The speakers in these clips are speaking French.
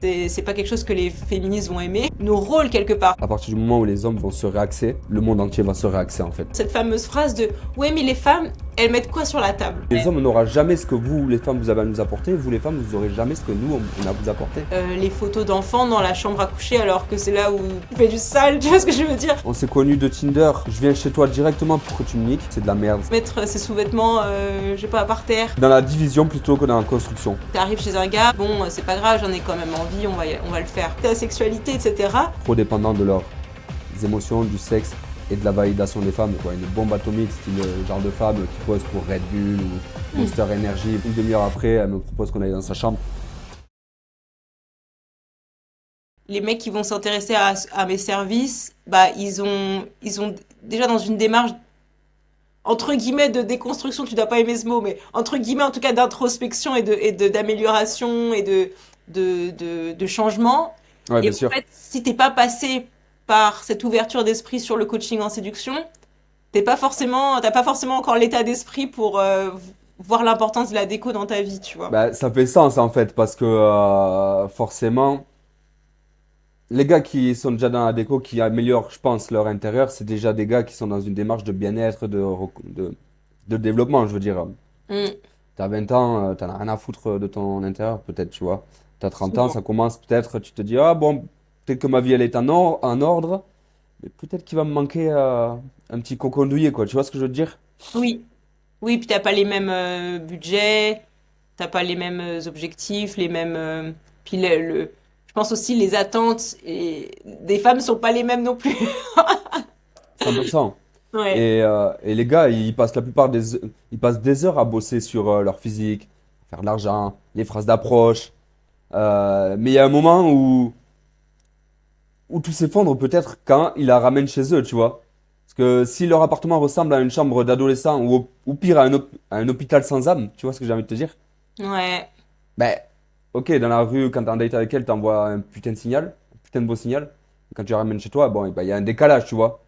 C'est pas quelque chose que les féministes vont aimer. Nos rôles, quelque part. À partir du moment où les hommes vont se réaxer, le monde entier va se réaxer en fait. Cette fameuse phrase de ouais, mais les femmes, elles mettent quoi sur la table? Les hommes n'auront jamais ce que vous, les femmes, vous avez à nous apporter. Vous, les femmes, vous aurez jamais ce que nous, on a à vous apporter. Les photos d'enfants dans la chambre à coucher alors que c'est là où tu fais du sale, tu vois ce que je veux dire? On s'est connus de Tinder, je viens chez toi directement pour que tu me niques, c'est de la merde. Mettre ses sous-vêtements, je sais pas, par terre. Dans la division plutôt que dans la construction. T'arrives chez un gars, bon, c'est pas grave, j'en ai quand même envie, on va le faire. Ta sexualité, etc. Trop dépendant de leurs émotions, du sexe et de la validation des femmes, quoi. Une bombe atomique, style genre de femme qui pose pour Red Bull ou Monster Energy. Une demi-heure après, elle me propose qu'on aille dans sa chambre. Les mecs qui vont s'intéresser à mes services, bah ils ont déjà dans une démarche entre guillemets de déconstruction, tu dois pas aimer ce mot, mais entre guillemets en tout cas d'introspection d'amélioration et de changement. Ouais, Et bien en sûr. fait, si t'es pas passé par cette ouverture d'esprit sur le coaching en séduction, t'as pas forcément encore l'état d'esprit pour voir l'importance de la déco dans ta vie, tu vois. Bah, ça fait sens en fait, parce que forcément, les gars qui sont déjà dans la déco, qui améliorent, je pense, leur intérieur, c'est déjà des gars qui sont dans une démarche de bien-être, de développement, je veux dire. Mm. T'as 20 ans, t'en as rien à foutre de ton intérieur, peut-être, tu vois. T'as 30 ans, Souvent. ça commence peut-être, tu te dis, ah bon, peut-être que ma vie, elle est en ordre, mais peut-être qu'il va me manquer un petit cocon douillet, quoi. Tu vois ce que je veux dire? Oui. Oui, puis t'as pas les mêmes budgets, t'as pas les mêmes objectifs, les mêmes. Puis je pense aussi les attentes des femmes sont pas les mêmes non plus. 100%. Ouais. Et les gars, ils passent des heures à bosser sur leur physique, faire de l'argent, les phrases d'approche. Mais il y a un moment où tout s'effondre peut-être quand ils la ramènent chez eux, tu vois. Parce que si leur appartement ressemble à une chambre d'adolescent ou pire à un hôpital sans âme, tu vois ce que j'ai envie de te dire? Ouais. Ben, ok, dans la rue, quand t'es en date avec elle, t'envoies un putain de signal, un putain de beau signal. Quand tu la ramènes chez toi, bon, ben, il y a un décalage, tu vois.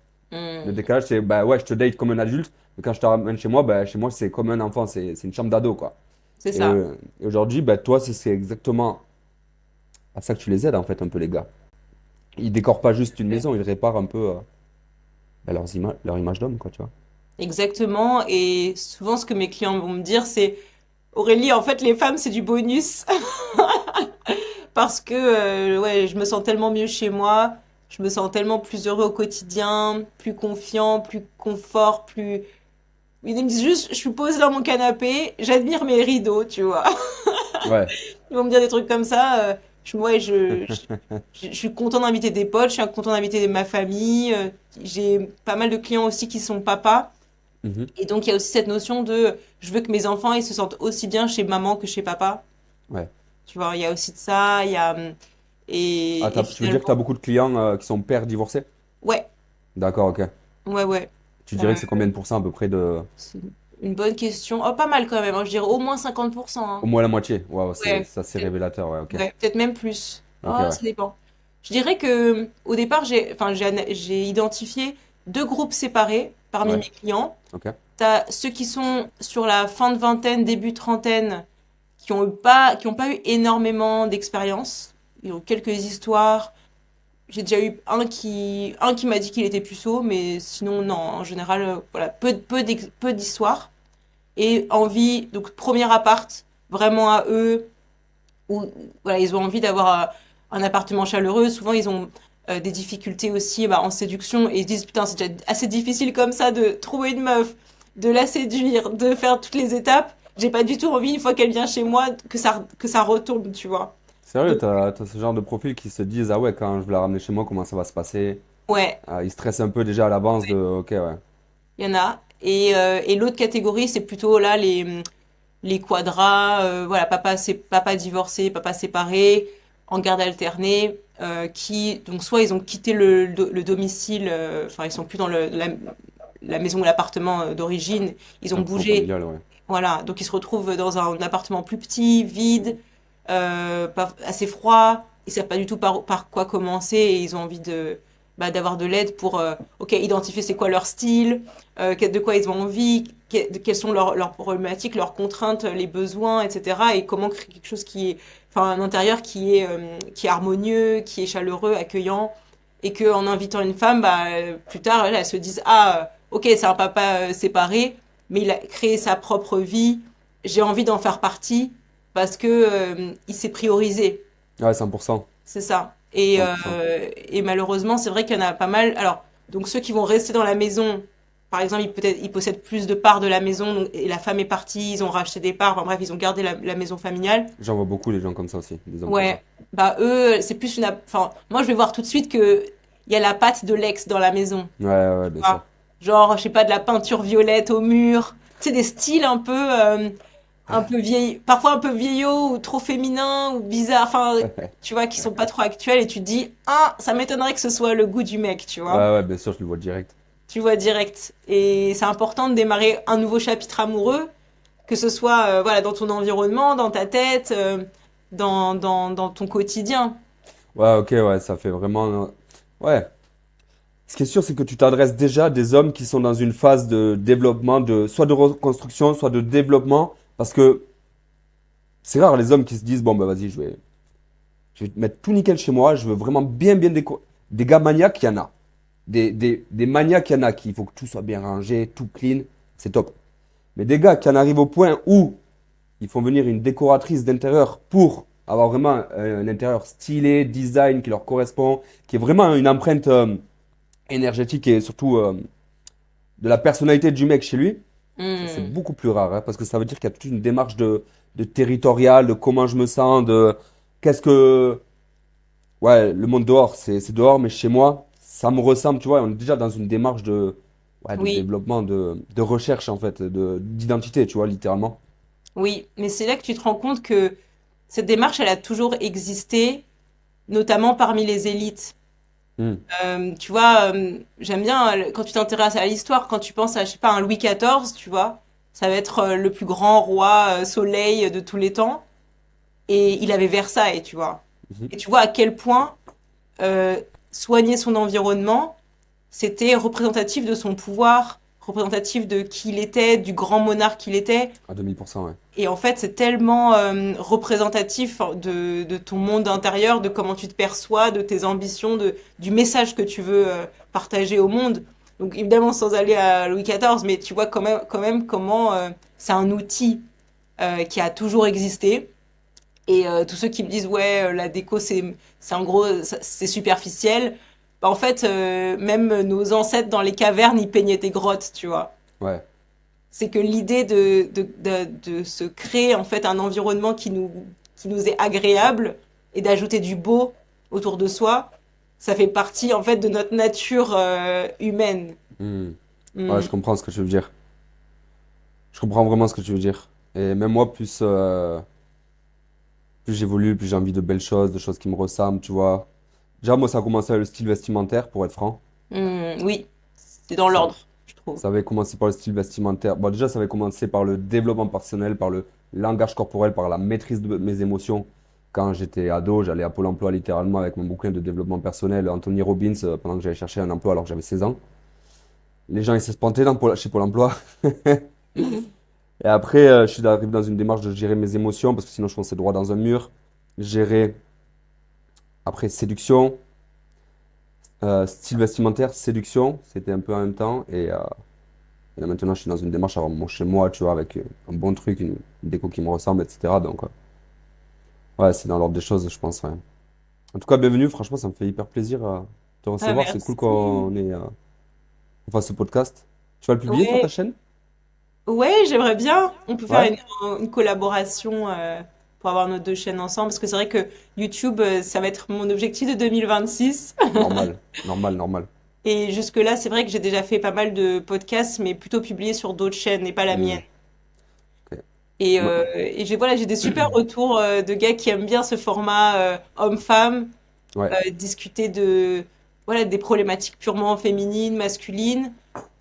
Le Hmm. décalage, c'est, bah ouais, je te date comme un adulte, mais quand je te ramène chez moi, bah, chez moi, c'est comme un enfant, c'est une chambre d'ado, quoi. C'est Et, ça. et aujourd'hui, bah, toi, c'est exactement à ça que tu les aides, en fait, un peu, les gars. Ils décorent pas juste une maison, ils réparent un peu bah, leur image d'homme, quoi, tu vois. Exactement. Et souvent, ce que mes clients vont me dire, c'est Aurélie, en fait, les femmes, c'est du bonus. Parce que ouais, je me sens tellement mieux chez moi, je me sens tellement plus heureux au quotidien, plus confiant, plus confort, plus. Ils me disent juste, je suis posée dans mon canapé, j'admire mes rideaux, tu vois. Ouais, Ils vont me dire des trucs comme ça. Ouais, je suis content d'inviter des potes, je suis content d'inviter ma famille. J'ai pas mal de clients aussi qui sont papas. mhm, Et donc, il y a aussi cette notion de, je veux que mes enfants, ils se sentent aussi bien chez maman que chez papa. ouais. Tu vois, il y a aussi de ça, il y a, Ah, et tu veux dire que tu as finalement, beaucoup de clients qui sont pères divorcés? ouais, D'accord, ok. ouais. Tu dirais Euh, que c'est combien de pourcents à peu près de... c'est une bonne question. Oh, pas mal quand même, hein. Je dirais au moins 50%, Au hein. moins la moitié. Waouh, Ouais, ça c'est peut-être révélateur, ouais, ok. ouais, peut-être même plus. Ok, Oh, ouais. ça dépend. Je dirais que au départ, j'ai identifié deux groupes séparés parmi Ouais, mes clients. ok. T'as ceux qui sont sur la fin de vingtaine, début trentaine, qui ont pas eu énormément d'expérience. Ils ont quelques histoires. J'ai déjà eu un qui m'a dit qu'il était puceau, mais sinon, non, en général, voilà, peu d'histoires. Et envie, donc premier appart, vraiment à eux, où voilà, ils ont envie d'avoir un appartement chaleureux. Souvent, ils ont des difficultés aussi bah, en séduction et ils se disent, putain, c'est déjà assez difficile comme ça de trouver une meuf, de la séduire, de faire toutes les étapes. J'ai pas du tout envie, une fois qu'elle vient chez moi, que ça retombe, tu vois. Sérieux, Donc, t'as ce genre de profil qui se disent, ah ouais, quand je vais la ramener chez moi, comment ça va se passer? ouais, Ils stressent un peu déjà à l'avance de, ok, ouais. il y en a. Et l'autre catégorie, c'est plutôt là les quadras, voilà, papa divorcé, papa séparé, en garde alternée, qui donc soit ils ont quitté le domicile, enfin ils sont plus dans la maison ou l'appartement d'origine, ils ont Un plan bougé, familial, ouais. voilà, donc ils se retrouvent dans un appartement plus petit, vide, assez froid, ils savent pas du tout par quoi commencer et ils ont envie d'avoir de l'aide pour ok, identifier c'est quoi leur style, de quoi ils ont envie, quelles sont leurs problématiques, leurs contraintes, les besoins, etc. Et comment créer quelque chose qui est, enfin, un intérieur qui est harmonieux, qui est chaleureux, accueillant. Et qu'en invitant une femme, plus tard, elle se dise, ah, ok, c'est un papa séparé, mais il a créé sa propre vie, j'ai envie d'en faire partie parce que il s'est priorisé. Ouais, 100%. C'est ça. 100%. Et malheureusement, c'est vrai qu'il y en a pas mal. Alors, donc ceux qui vont rester dans la maison, par exemple, ils possèdent plus de parts de la maison et la femme est partie, ils ont racheté des parts, enfin, bref, ils ont gardé la maison familiale. J'en vois beaucoup les gens comme ça aussi, des hommes comme ça. Ouais, bah eux, c'est plus une... Enfin, moi, je vais voir tout de suite que il y a la patte de l'ex dans la maison. Ouais, ouais, ouais, bien sûr. Ah. Genre, je sais pas, de la peinture violette au mur. Tu sais, des styles un peu vieilles, parfois un peu vieillots ou trop féminins ou bizarres, enfin, tu vois, qui sont pas trop actuels et tu te dis, ah, ça m'étonnerait que ce soit le goût du mec, tu Ouais, vois. ouais, bien sûr, je le vois direct. Tu vois direct. Et c'est important de démarrer un nouveau chapitre amoureux, que ce soit, voilà, dans ton environnement, dans ta tête, dans ton quotidien. Ouais, ok, ouais, ça fait vraiment. Ouais. Ce qui est sûr, c'est que tu t'adresses déjà à des hommes qui sont dans une phase de développement, soit de reconstruction, soit de développement. Parce que c'est rare les hommes qui se disent, bon, bah vas-y, je vais te mettre tout nickel chez moi, je veux vraiment bien, bien déco. Des gars maniaques, il y en a. Des maniaques, il y en a qui, il faut que tout soit bien rangé, tout clean, c'est top. Mais des gars qui en arrivent au point où ils font venir une décoratrice d'intérieur pour avoir vraiment un intérieur stylé, design qui leur correspond, qui est vraiment une empreinte énergétique et surtout de la personnalité du mec chez lui. Ça, c'est Hmm. beaucoup plus rare, hein, parce que ça veut dire qu'il y a toute une démarche de territorial, de comment je me sens, de qu'est-ce que. Ouais, le monde dehors, c'est dehors, mais chez moi, ça me ressemble, tu vois. On est déjà dans une démarche ouais, de Oui, développement, de recherche, en fait, d'identité, tu vois, littéralement. oui. Mais c'est là que tu te rends compte que cette démarche, elle a toujours existé, notamment parmi les élites. Hmm. Tu vois, j'aime bien quand tu t'intéresses à l'histoire, quand tu penses à, je sais pas, un Louis XIV, tu vois, ça va être le plus grand roi soleil de tous les temps. Et il avait Versailles, tu vois. Mhm. Et tu vois à quel point euh, soigner son environnement, c'était représentatif de son pouvoir, représentatif de qui il était, du grand monarque qu'il était. À 2000%, ouais. Et en fait, c'est tellement représentatif de ton monde intérieur, de comment tu te perçois, de tes ambitions, du message que tu veux partager au monde. Donc évidemment, sans aller à Louis XIV, mais tu vois quand même comment c'est un outil qui a toujours existé. Et tous ceux qui me disent, ouais, la déco, c'est en gros, c'est superficiel. Bah, en fait, même nos ancêtres dans les cavernes, ils peignaient des grottes, tu vois. Ouais. C'est que l'idée de se créer en fait un environnement qui nous est agréable et d'ajouter du beau autour de soi, ça fait partie en fait de notre nature humaine. Hmm. Ouais, Mm. je comprends ce que tu veux dire. Je comprends vraiment ce que tu veux dire. Et même moi, plus j'évolue, plus j'ai envie de belles choses, de choses qui me ressemblent, tu vois. Déjà, moi, ça a commencé avec le style vestimentaire, pour être franc. Oui, c'est dans Ça, l'ordre, je trouve. ça avait commencé par le style vestimentaire. Bon, déjà, ça avait commencé par le développement personnel, par le langage corporel, par la maîtrise de mes émotions. Quand j'étais ado, j'allais à Pôle emploi littéralement avec mon bouquin de développement personnel, Anthony Robbins, pendant que j'allais chercher un emploi alors que j'avais 16 ans. Les gens, ils s'espantaient chez Pôle emploi. Et après, je suis arrivé dans une démarche de gérer mes émotions parce que sinon, je fonçais droit dans un mur. Gérer, après, séduction. Style vestimentaire, séduction, c'était un peu en même temps. Et là maintenant, je suis dans une démarche à avoir mon chez moi, tu vois, avec un bon truc, une déco qui me ressemble, etc. Donc, ouais, c'est dans l'ordre des choses, je pense. Ouais. En tout cas, bienvenue. Franchement, ça me fait hyper plaisir de te Ah, recevoir. C'est cool merci. qu'on fasse ce podcast. Tu vas le publier sur ta Ouais, chaîne? ouais, j'aimerais bien. On peut faire Ouais? une collaboration pour avoir nos deux chaînes ensemble, parce que c'est vrai que YouTube, ça va être mon objectif de 2026. Normal, normal, normal. Et jusque-là, c'est vrai que j'ai déjà fait pas mal de podcasts, mais plutôt publiés sur d'autres chaînes et pas la Hmm, mienne. ok. Et j'ai voilà, j'ai des super retours de gars qui aiment bien ce format homme-femme, Ouais. discuter de voilà des problématiques purement féminines, masculines.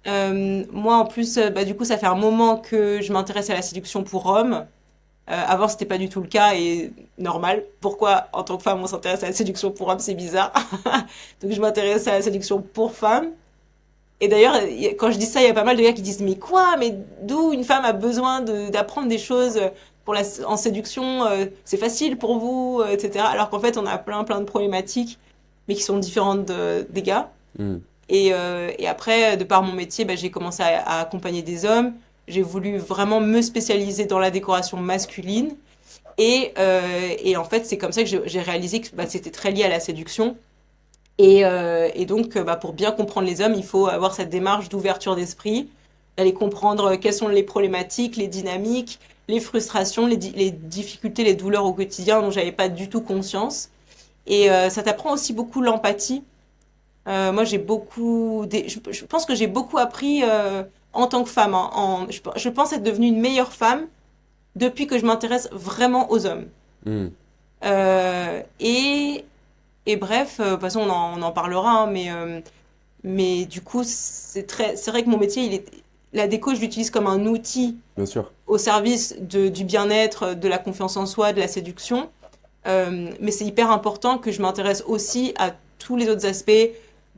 Moi, en plus, du coup, ça fait un moment que je m'intéresse à la séduction pour hommes. Avant, c'était pas du tout le cas et normal. Pourquoi, en tant que femme, on s'intéresse à la séduction pour hommes, c'est bizarre. Donc, je m'intéresse à la séduction pour femmes. Et d'ailleurs, quand je dis ça, il y a pas mal de gars qui disent, mais quoi? Mais d'où une femme a besoin d'apprendre des choses en séduction? C'est facile pour vous, etc. Alors qu'en fait, on a plein de problématiques, mais qui sont différentes des gars. Hmm. Et après, de par mon métier, bah, j'ai commencé à accompagner des hommes. J'ai voulu vraiment me spécialiser dans la décoration masculine. Et en fait, c'est comme ça que j'ai réalisé que bah, c'était très lié à la séduction. Et donc, bah, pour bien comprendre les hommes, il faut avoir cette démarche d'ouverture d'esprit, d'aller comprendre quelles sont les problématiques, les dynamiques, les frustrations, les difficultés, les douleurs au quotidien dont j'avais pas du tout conscience. Et ça t'apprend aussi beaucoup l'empathie. Moi, je pense que j'ai beaucoup appris en tant que femme. Je pense être devenue une meilleure femme depuis que je m'intéresse vraiment aux hommes. Hmm. Euh, et, et bref, de toute façon, on en parlera, hein, mais du coup, c'est vrai que mon métier, la déco, je l'utilise comme un outil Bien sûr. au service du bien-être, de la confiance en soi, de la séduction. Mais c'est hyper important que je m'intéresse aussi à tous les autres aspects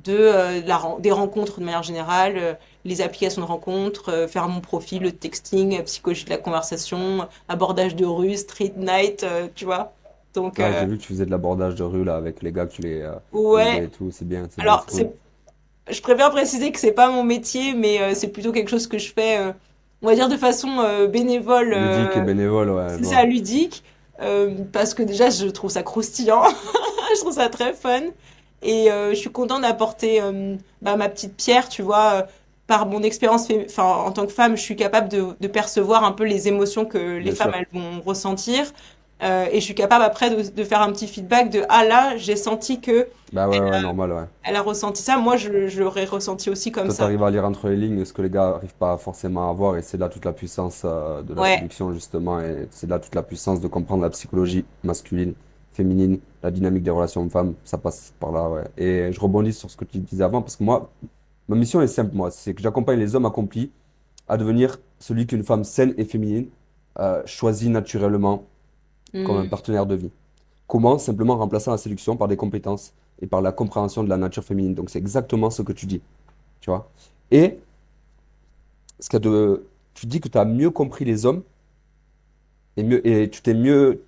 des rencontres de manière générale, les applications de rencontres, faire mon profil, le texting, psychologie de la conversation, abordage de rue, street night, tu vois. Donc, Ouais, j'ai vu que tu faisais de l'abordage de rue là avec les gars que tu les guidais ouais. et tout. C'est bien, Alors, c'est cool. je préfère préciser que c'est pas mon métier, mais c'est plutôt quelque chose que je fais, on va dire de façon bénévole, Ludique et bénévole, ouais, je c'est ça, vois. ludique, parce que déjà, je trouve ça croustillant. Je trouve ça très fun. Et je suis contente d'apporter bah, ma petite pierre, tu vois. Par mon expérience enfin, en tant que femme, je suis capable de percevoir un peu les émotions que les Bien femmes sûr. elles vont ressentir. Et je suis capable après de faire un petit feedback de ah là, j'ai senti que Bah ouais, ouais, normal, ouais. elle a ressenti ça. Moi, je l'aurais ressenti aussi comme Toi, ça. t'arrives à lire entre les lignes ce que les gars arrivent pas forcément à voir, et c'est là toute la puissance de la Ouais. séduction, justement, et c'est là toute la puissance de comprendre la psychologie masculine, féminine, la dynamique des relations hommes-femmes, ça passe par là, ouais. Et je rebondis sur ce que tu disais avant, parce que moi, ma mission est simple, moi, c'est que j'accompagne les hommes accomplis à devenir celui qu'une femme saine et féminine choisit naturellement comme un Hmm. partenaire de vie. Comment? Simplement en remplaçant la séduction par des compétences et par la compréhension de la nature féminine. Donc c'est exactement ce que tu dis, tu vois. Et ce que tu dis que tu as mieux compris les hommes et tu t'es mieux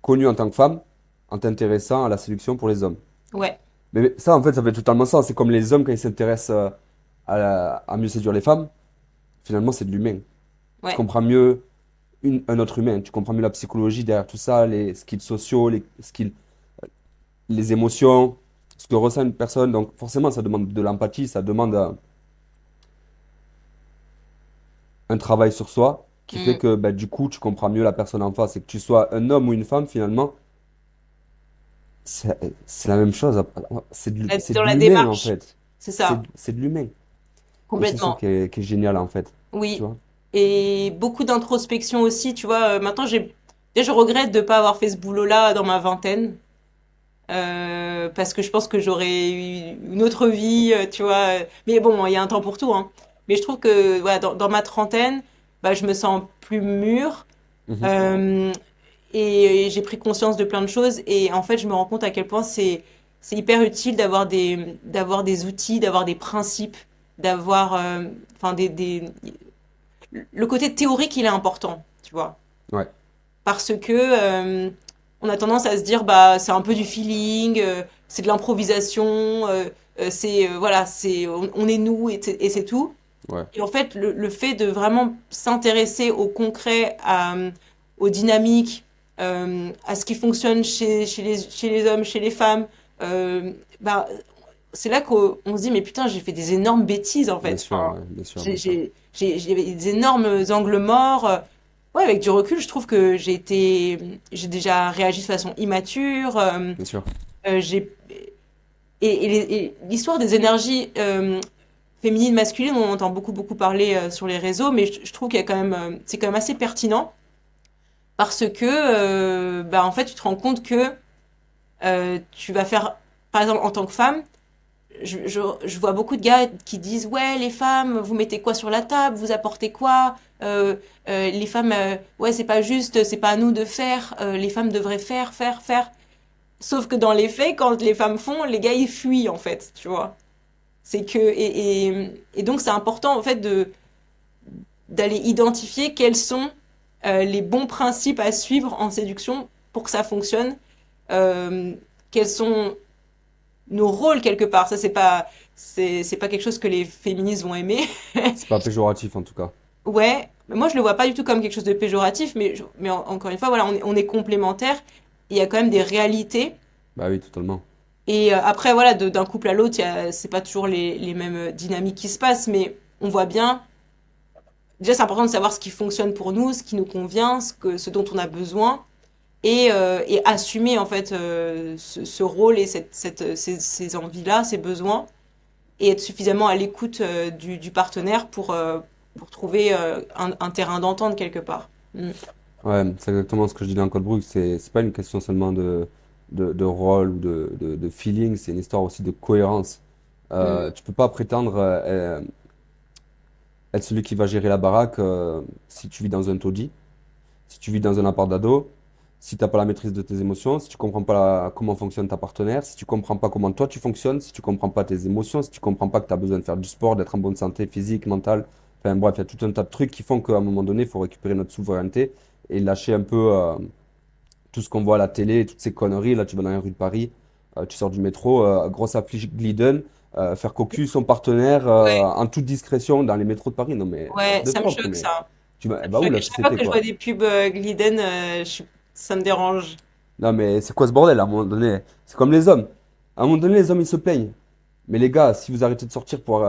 connu en tant que femme en t'intéressant à la séduction pour les hommes. Ouais. Mais ça, en fait, ça fait totalement sens. C'est comme les hommes quand ils s'intéressent à mieux séduire les femmes. Finalement, c'est de l'humain. Tu Ouais. comprends mieux un autre humain. Tu comprends mieux la psychologie derrière tout ça, les skills sociaux, les émotions, ce que ressent une personne. Donc, forcément, ça demande de l'empathie, ça demande un travail sur soi qui fait Hmm. que bah, du coup, tu comprends mieux la personne en face. Et que tu sois un homme ou une femme, finalement, c'est la même chose. C'est Dans de la l'humain, en démarche, fait. c'est ça. C'est de l'humain. Et c'est ça Complètement. qui est génial, en fait. Tu Oui. vois? Et beaucoup d'introspection aussi, tu vois. Maintenant, déjà, je regrette de ne pas avoir fait ce boulot-là dans ma vingtaine. Parce que je pense que j'aurais eu une autre vie, tu vois. Mais bon, il y a un temps pour tout, hein. Mais je trouve que voilà, dans ma trentaine, bah, je me sens plus mûre. Mhm. euh, et j'ai pris conscience de plein de choses. Et en fait, je me rends compte à quel point c'est hyper utile d'avoir des outils, d'avoir des principes, d'avoir enfin le côté théorique, il est important, tu vois. Ouais, Parce que on a tendance à se dire bah c'est un peu du feeling, c'est de l'improvisation, voilà, on est nous et c'est tout. ouais, Et en fait, le fait de vraiment s'intéresser au concret, aux dynamiques, à ce qui fonctionne chez les hommes, chez les femmes, bah, c'est là qu'on se dit, mais putain, j'ai fait des énormes bêtises, en bien fait. sûr, Enfin, ouais, bien sûr, bien sûr. j'ai des énormes angles morts. Ouais, avec du recul, je trouve que j'ai déjà réagi de façon immature. Bien sûr. J'ai, et l'histoire des énergies féminines, masculines, on entend beaucoup parler sur les réseaux, mais je trouve qu'il y a quand même, c'est quand même assez pertinent parce que, bah, en fait, tu te rends compte que tu vas faire, par exemple, en tant que femme, je vois beaucoup de gars qui disent, ouais, les femmes, vous mettez quoi sur la table, vous apportez quoi, les femmes, ouais, c'est pas juste, c'est pas à nous de faire, les femmes devraient faire, faire, faire. Sauf que dans les faits, quand les femmes font, les gars, ils fuient, en fait, tu vois. C'est que, et donc, c'est important, en fait, d'aller identifier quels sont les bons principes à suivre en séduction pour que ça fonctionne. Euh, Quels sont nos rôles quelque part. Ça, c'est pas quelque chose que les féministes vont aimer. C'est pas péjoratif en tout cas. Ouais, mais moi je le vois pas du tout comme quelque chose de péjoratif, mais encore une fois, voilà, on est complémentaires. Il y a quand même des réalités. Bah oui, totalement. Et après, voilà, d'un couple à l'autre, c'est pas toujours les mêmes dynamiques qui se passent, mais on voit bien. Déjà, c'est important de savoir ce qui fonctionne pour nous, ce qui nous convient, ce dont on a besoin, et assumer en fait ce rôle et ces envies-là, ces besoins, et être suffisamment à l'écoute du partenaire pour trouver un terrain d'entente quelque part. Mm. Ouais, c'est exactement ce que je dis dans Code Brook. C'est pas une question seulement de rôle ou de feeling, c'est une histoire aussi de cohérence. Mm. Tu peux pas prétendre être celui qui va gérer la baraque si tu vis dans un taudis, si tu vis dans un appart d'ado, si t'as pas la maîtrise de tes émotions, si tu comprends pas comment fonctionne ta partenaire, si tu comprends pas comment toi tu fonctionnes, si tu comprends pas tes émotions, si tu comprends pas que tu as besoin de faire du sport, d'être en bonne santé physique, mentale. Enfin bref, il y a tout un tas de trucs qui font qu'à un moment donné, il faut récupérer notre souveraineté et lâcher un peu tout ce qu'on voit à la télé, toutes ces conneries. Là, tu vas dans les rues de Paris, tu sors du métro, grosse affiche Glidden, faire cocu son partenaire Ouais, en toute discrétion dans les métros de Paris. Non mais what ouais, the ça me fuck, choque mais ça. Ça me bah où choque. la Et chaque fois société que je vois quoi? des pubs Gliden, ça me dérange. Non mais c'est quoi ce bordel à un moment donné? C'est comme les hommes. À un moment donné, les hommes ils se plaignent. Mais les gars, si vous arrêtez de sortir pour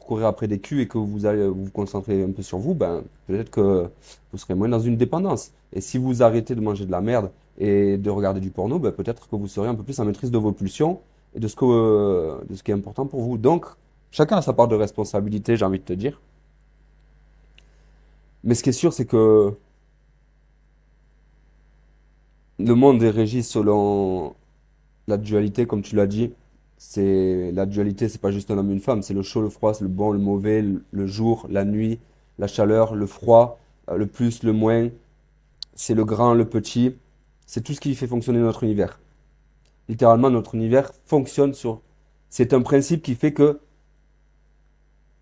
courir après des culs et que vous allez vous concentrer un peu sur vous, ben peut-être que vous serez moins dans une dépendance. Et si vous arrêtez de manger de la merde et de regarder du porno, ben peut-être que vous serez un peu plus en maîtrise de vos pulsions et de ce qui est important pour vous. Donc, chacun a sa part de responsabilité, j'ai envie de te dire. Mais ce qui est sûr, c'est que le monde est régi selon la dualité, comme tu l'as dit. C'est la dualité, c'est pas juste un homme et une femme, c'est le chaud, le froid, c'est le bon, le mauvais, le jour, la nuit, la chaleur, le froid, le plus, le moins. C'est le grand, le petit. C'est tout ce qui fait fonctionner notre univers. Littéralement, notre univers fonctionne sur. C'est un principe qui fait que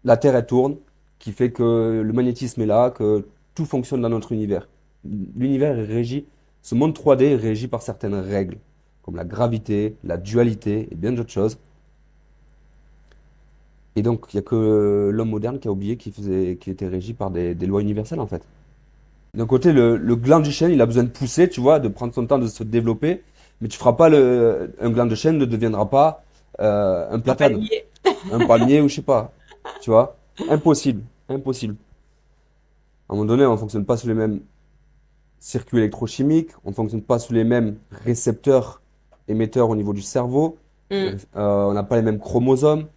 la Terre elle tourne, qui fait que le magnétisme est là, que tout fonctionne dans notre univers. L'univers est régi, ce monde 3D est régi par certaines règles, comme la gravité, la dualité et bien d'autres choses. Et donc, il n'y a que l'homme moderne qui a oublié qu'il était régi par des lois universelles, en fait. D'un côté, le gland du chêne, il a besoin de pousser, tu vois, de prendre son temps de se développer, mais tu feras pas un gland de chêne ne deviendra pas un Un platane, palmier. un palmier ou je sais pas, tu vois. Impossible, impossible. À un moment donné, on fonctionne pas sous les mêmes circuits électrochimiques, on fonctionne pas sous les mêmes récepteurs émetteurs au niveau du cerveau, Mm, on n'a pas les mêmes chromosomes,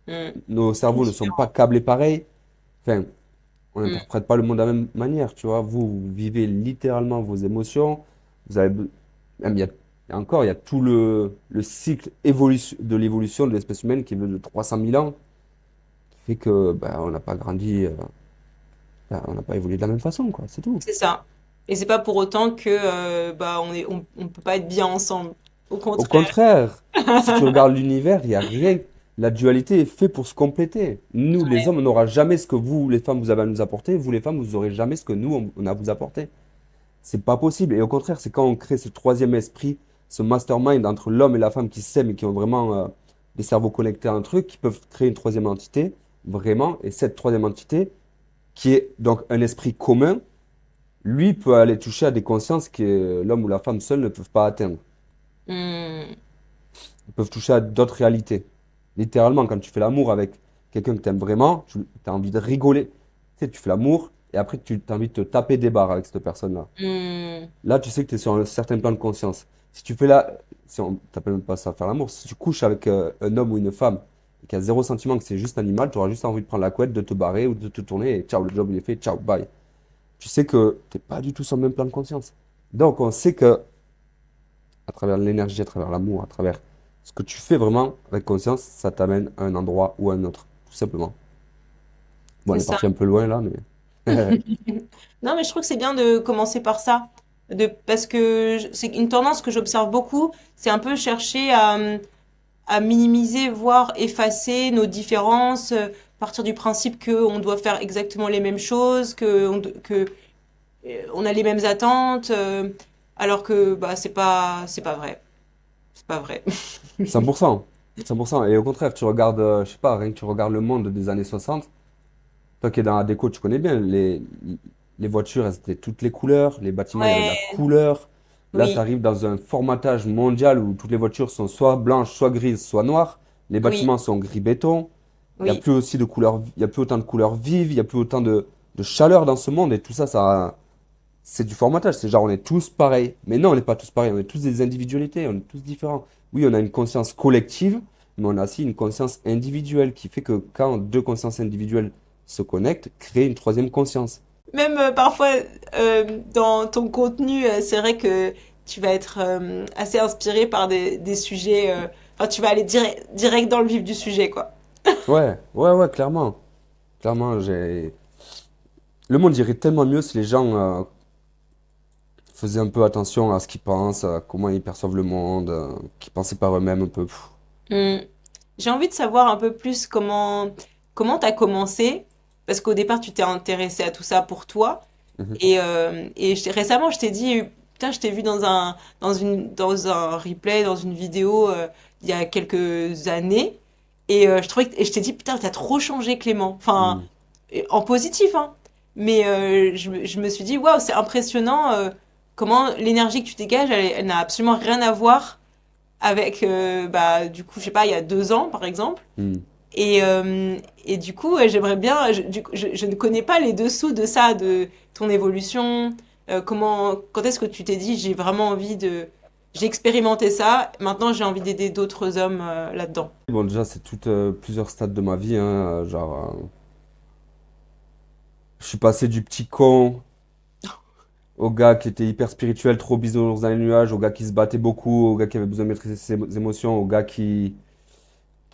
mm. nos C'est cerveaux ne sont pas différent. câblés pareil. Enfin, on Mm. n'interprète pas le monde de la même manière, tu vois. Vous vivez littéralement vos émotions. Vous avez, même il y a encore, il y a tout le cycle de l'évolution de l'espèce humaine qui est de 300 000 ans, qui fait que bah, on n'a pas grandi, bah, on n'a pas évolué de la même façon, quoi. C'est tout. C'est ça. Et c'est pas pour autant que bah on peut pas être bien ensemble. Au Au contraire. contraire, si tu regardes l'univers, il n'y a rien. La dualité est faite pour se compléter. Nous, les hommes, on n'aura jamais ce que vous, les femmes, vous avez à nous apporter. Vous, les femmes, vous aurez jamais ce que nous, on a à vous apporter. C'est pas possible. Et au contraire, c'est quand on crée ce troisième esprit, ce mastermind entre l'homme et la femme qui s'aiment et qui ont vraiment des cerveaux connectés à un truc, qui peuvent créer une troisième entité, vraiment. Et cette troisième entité, qui est donc un esprit commun, lui peut aller toucher à des consciences que l'homme ou la femme seul ne peuvent pas atteindre. Mm. Ils peuvent toucher à d'autres réalités. Littéralement, quand tu fais l'amour avec quelqu'un que tu aimes vraiment, tu as envie de rigoler. Tu sais, tu fais l'amour et après tu as envie de te taper des barres avec cette personne-là. Mm. Là, tu sais que tu es sur un certain plan de conscience. Si tu fais là, si on t'appelle même pas ça faire l'amour, si tu couches avec un homme ou une femme et qu'il y a zéro sentiment, que c'est juste animal, tu auras juste envie de prendre la couette, de te barrer ou de te tourner et ciao, le job il est fait, ciao, bye. Tu sais que t'es pas du tout sur le même plan de conscience. Donc, on sait que à travers l'énergie, à travers l'amour, à travers Ce que tu fais vraiment avec conscience, ça t'amène à un endroit ou à un autre, tout simplement. Bon, on C'est est ça. parti un peu loin là, mais. Non, mais je trouve que c'est bien de commencer par ça. Parce que c'est une tendance que j'observe beaucoup, c'est un peu chercher à minimiser, voire effacer nos différences, partir du principe qu'on doit faire exactement les mêmes choses, on a les mêmes attentes, alors que bah c'est pas vrai, c'est pas vrai. 100%. 100%. Et au contraire, tu regardes, je sais pas, rien que tu regardes le monde des années 60. Toi qui es dans la déco, tu connais bien. Les voitures, elles étaient toutes les couleurs. Les bâtiments, il y avait de la Ouais, couleur. Là, tu oui, arrives dans un formatage mondial où toutes les voitures sont soit blanches, soit grises, soit noires. Les oui, bâtiments sont gris béton. Il y a oui. plus aussi de couleurs, il y a plus autant de couleurs vives. Il y a plus autant de chaleur dans ce monde. Et tout ça, c'est du formatage. C'est genre, on est tous pareils. Mais non, on n'est pas tous pareils. On est tous des individualités. On est tous différents. Oui, on a une conscience collective, mais on a aussi une conscience individuelle qui fait que quand deux consciences individuelles se connectent, créent une troisième conscience. Même parfois dans ton contenu, c'est vrai que tu vas être assez inspiré par des sujets. Enfin, tu vas aller direct dans le vif du sujet, quoi. Ouais, ouais, ouais, clairement. Clairement, le monde irait tellement mieux si les gens faisaient un peu attention à ce qu'ils pensent, à comment ils perçoivent le monde, qu'ils pensaient par eux-mêmes un peu. Pff. Hmm. J'ai envie de savoir un peu plus comment t'as commencé, parce qu'au départ tu t'es intéressé à tout ça pour toi, Mhm. récemment je t'ai dit, putain, je t'ai vu dans un replay, dans une vidéo il y a quelques années, et je t'ai dit, putain, t'as trop changé Clément, enfin, Mm. en positif, hein, mais je me suis dit, waouh, c'est impressionnant comment l'énergie que tu dégages, elle n'a absolument rien à voir avec, bah, du coup, je sais pas, il y a 2 ans, par exemple. Mm. Et du coup, j'aimerais bien, je ne connais pas les dessous de ça, de ton évolution, quand est-ce que tu t'es dit, j'ai expérimenté ça, maintenant j'ai envie d'aider d'autres hommes là-dedans. Bon, déjà, c'est plusieurs stades de ma vie, hein, je suis passé du petit con au gars qui était hyper spirituel, trop bisounours dans les nuages, au gars qui se battait beaucoup, au gars qui avait besoin de maîtriser ses émotions, au gars qui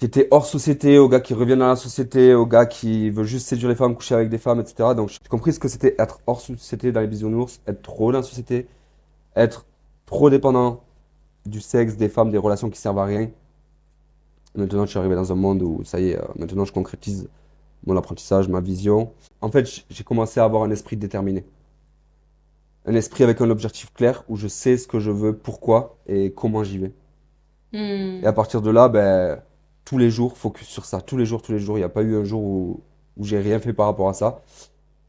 était hors société, au gars qui revient dans la société, au gars qui veut juste séduire les femmes, coucher avec des femmes, etc. Donc j'ai compris ce que c'était être hors société dans les bisounours, être trop dans la société, être trop dépendant du sexe, des femmes, des relations qui servent à rien. Et maintenant, je suis arrivé dans un monde où, ça y est, maintenant je concrétise mon apprentissage, ma vision. En fait, j'ai commencé à avoir un esprit déterminé. Un esprit avec un objectif clair où je sais ce que je veux, pourquoi et comment j'y vais. Et à Hmm. partir de là, ben, tous les jours, focus sur ça. Tous les jours, tous les jours. Il n'y a pas eu un jour où j'ai rien fait par rapport à ça.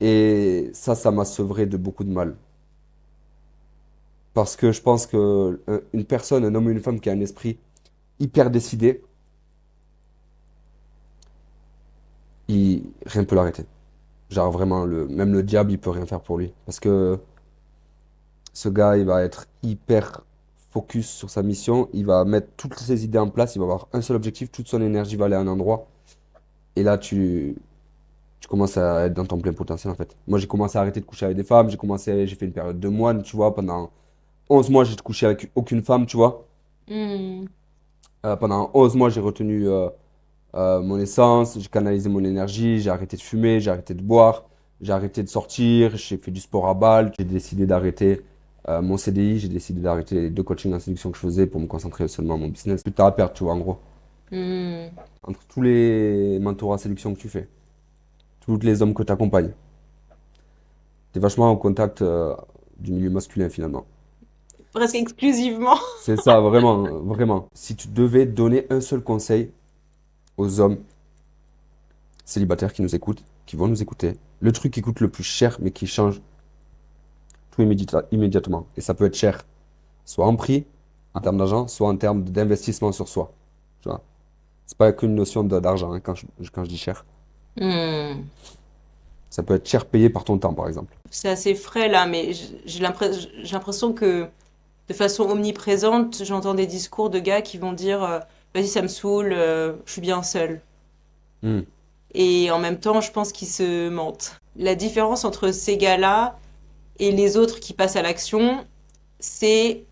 Et ça m'a sevré de beaucoup de mal. Parce que je pense que une personne, un homme ou une femme qui a un esprit hyper décidé, rien ne peut l'arrêter. Genre vraiment, même le diable, il peut rien faire pour lui. Parce que ce gars, il va être hyper focus sur sa mission. Il va mettre toutes ses idées en place. Il va avoir un seul objectif. Toute son énergie va aller à un endroit. Et là, tu commences à être dans ton plein potentiel en fait. Moi, j'ai commencé à arrêter de coucher avec des femmes, j'ai fait une période de moine, tu vois, pendant 11 mois, j'ai couché avec aucune femme, tu vois. Hmm. Pendant 11 mois, j'ai retenu mon essence, j'ai canalisé mon énergie, j'ai arrêté de fumer, j'ai arrêté de boire, j'ai arrêté de sortir, j'ai fait du sport à balle, j'ai décidé d'arrêter mon CDI, j'ai décidé d'arrêter les 2 coachings en séduction que je faisais pour me concentrer seulement sur mon business. Plus tard à perdre, tu vois, en gros. Hmm. Entre tous les mentorats séduction que tu fais, tous les hommes que tu accompagnes, t'es vachement en contact du milieu masculin finalement. Presque exclusivement. C'est ça, vraiment, vraiment. Si tu devais donner un seul conseil aux hommes célibataires qui nous écoutent, qui vont nous écouter, le truc qui coûte le plus cher, mais qui change tout immédiatement. Et ça peut être cher, soit en prix, en termes d'argent, soit en termes d'investissement sur soi. Tu vois. C'est pas qu'une notion d'argent hein, quand je dis cher. Hmm. Ça peut être cher payé par ton temps, par exemple. C'est assez frais là, mais j'ai l'impression que de façon omniprésente, j'entends des discours de gars qui vont dire vas-y, ça me saoule, je suis bien seul. Hmm. Et en même temps, je pense qu'ils se mentent. La différence entre ces gars-là et les autres qui passent à l'action, c'est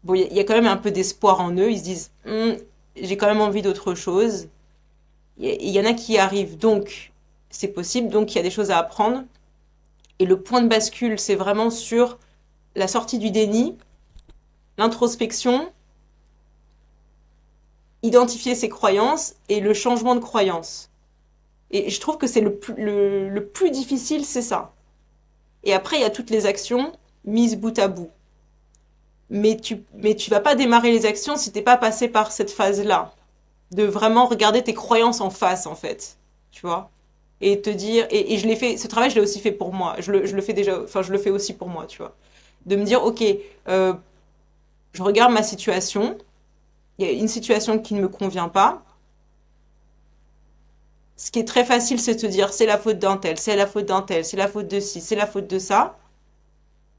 bon, il y a quand même un peu d'espoir en eux. Ils se disent, j'ai quand même envie d'autre chose. Il y en a qui y arrivent, donc c'est possible, donc il y a des choses à apprendre. Et le point de bascule, c'est vraiment sur la sortie du déni, l'introspection, identifier ses croyances et le changement de croyances. Et je trouve que c'est le plus difficile, c'est ça. Et après, il y a toutes les actions mises bout à bout. Mais tu vas pas démarrer les actions si t'es pas passé par cette phase-là. De vraiment regarder tes croyances en face, en fait. Tu vois? Et te dire, et je l'ai fait, ce travail, je l'ai aussi fait pour moi. Je le fais déjà, enfin, je le fais aussi pour moi, tu vois. De me dire, ok, euh, je regarde ma situation, il y a une situation qui ne me convient pas. Ce qui est très facile, c'est de te dire, c'est la faute d'un tel, c'est la faute d'un tel, c'est la faute de ci, c'est la faute de ça.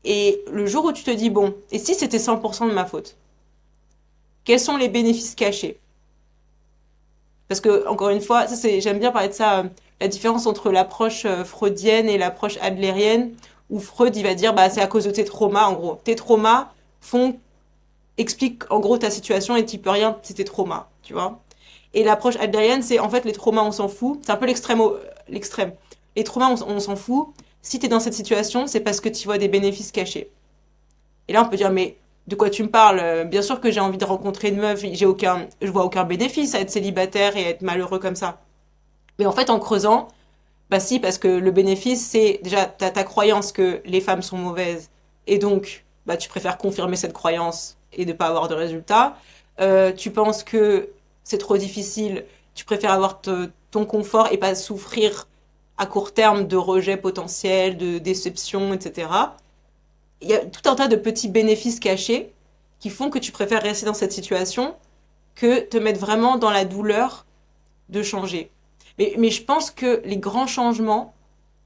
Et le jour où tu te dis, bon, et si c'était 100% de ma faute? Quels sont les bénéfices cachés? Parce que, encore une fois, j'aime bien parler de ça, la différence entre l'approche freudienne et l'approche adlérienne, où Freud, il va dire, bah, c'est à cause de tes traumas, en gros. Tes traumas expliquent, en gros, ta situation et tu peux rien, c'est tes traumas, tu vois. Et l'approche adlérienne, c'est, en fait, les traumas, on s'en fout. C'est un peu l'extrême. Les traumas, on s'en fout. Si t'es dans cette situation, c'est parce que tu vois des bénéfices cachés. Et là, on peut dire, mais de quoi tu me parles? Bien sûr que j'ai envie de rencontrer une meuf, je vois aucun bénéfice à être célibataire et à être malheureux comme ça. Mais en fait, en creusant, bah si, parce que le bénéfice, c'est déjà ta croyance que les femmes sont mauvaises. Et donc, bah tu préfères confirmer cette croyance et ne pas avoir de résultat. Tu penses que c'est trop difficile, tu préfères avoir ton confort et pas souffrir à court terme de rejet potentiel, de déception, etc. Il y a tout un tas de petits bénéfices cachés qui font que tu préfères rester dans cette situation que te mettre vraiment dans la douleur de changer. Mais je pense que les grands changements,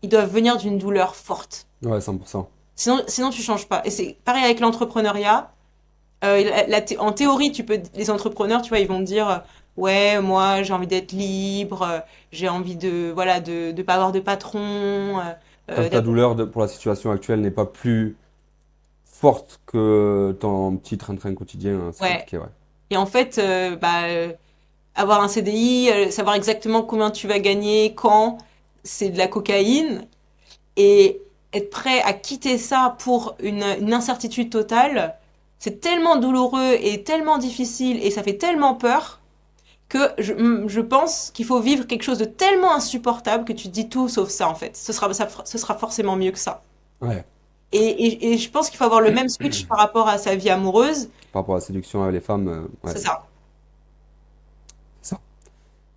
ils doivent venir d'une douleur forte. Ouais, 100%. Sinon tu changes pas. Et c'est pareil avec l'entrepreneuriat. En théorie, les entrepreneurs, tu vois, ils vont te dire, ouais, moi, j'ai envie d'être libre, j'ai envie voilà, de pas avoir de patron, Tant que ta d'avoir, douleur pour la situation actuelle n'est pas plus forte que ton petit train-train quotidien, hein, c'est ouais. compliqué, ouais. Et en fait, avoir un CDI, savoir exactement combien tu vas gagner, quand, c'est de la cocaïne. Et être prêt à quitter ça pour une incertitude totale, c'est tellement douloureux et tellement difficile et ça fait tellement peur que je pense qu'il faut vivre quelque chose de tellement insupportable que tu te dis tout sauf ça en fait. Ce sera forcément mieux que ça. Ouais. Et je pense qu'il faut avoir le même switch par rapport à sa vie amoureuse. Par rapport à la séduction avec les femmes, ouais, C'est ça. c'est ça.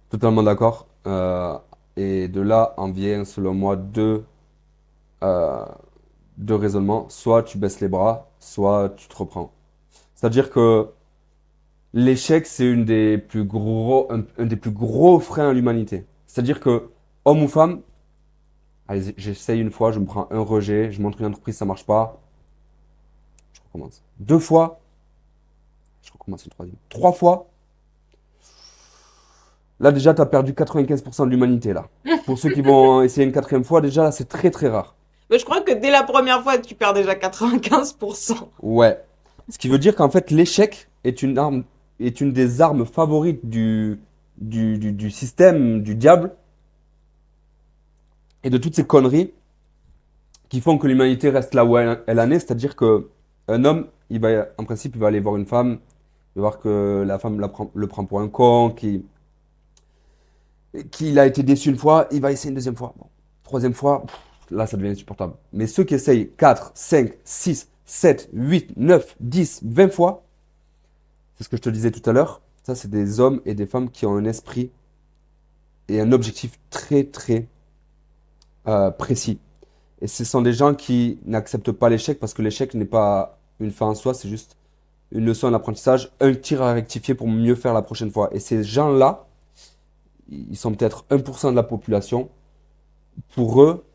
Totalement d'accord. Et de là en vient, selon moi, euh, deux raisonnements. Soit tu baisses les bras, soit tu te reprends. C'est-à-dire que l'échec, c'est un des plus gros freins à l'humanité. C'est-à-dire que, homme ou femme, allez, j'essaye une fois, je me prends un rejet, je montre une entreprise, ça marche pas, je recommence. Deux fois, je recommence une troisième. Trois fois, là déjà, tu as perdu 95% de l'humanité, là. Pour ceux qui vont essayer une quatrième fois, déjà, là, c'est très très rare. Mais je crois que dès la première fois, tu perds déjà 95%. Ouais. Ce qui veut dire qu'en fait, l'échec est une des armes favorites du système, du diable, et de toutes ces conneries qui font que l'humanité reste là où elle en est, c'est-à-dire que un homme, en principe, il va aller voir une femme, il va voir que la femme le prend pour un con, qu'il a été déçu une fois, il va essayer une deuxième fois. Bon. Troisième fois, là, ça devient insupportable. Mais ceux qui essayent 4, 5, 6, 7, 8, 9, 10, 20 fois, c'est ce que je te disais tout à l'heure, ça, c'est des hommes et des femmes qui ont un esprit et un objectif très, très précis. Et ce sont des gens qui n'acceptent pas l'échec parce que l'échec n'est pas une fin en soi, c'est juste une leçon d'apprentissage, un tir à rectifier pour mieux faire la prochaine fois. Et ces gens-là, ils sont peut-être 1% de la population. Pour eux,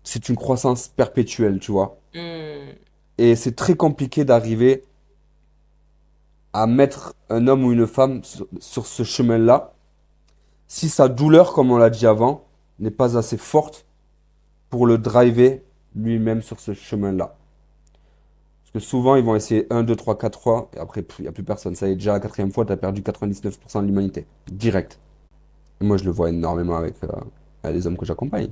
c'est une croissance perpétuelle, tu vois. Hmm. Et c'est très compliqué d'arriver à mettre un homme ou une femme sur ce chemin-là si sa douleur, comme on l'a dit avant, n'est pas assez forte pour le driver lui-même sur ce chemin-là. Parce que souvent, ils vont essayer un, 2, 3, 4 fois, et après, il n'y a plus personne. Ça y est, déjà la quatrième fois, tu as perdu 99% de l'humanité. Direct. Et moi, je le vois énormément avec les hommes que j'accompagne.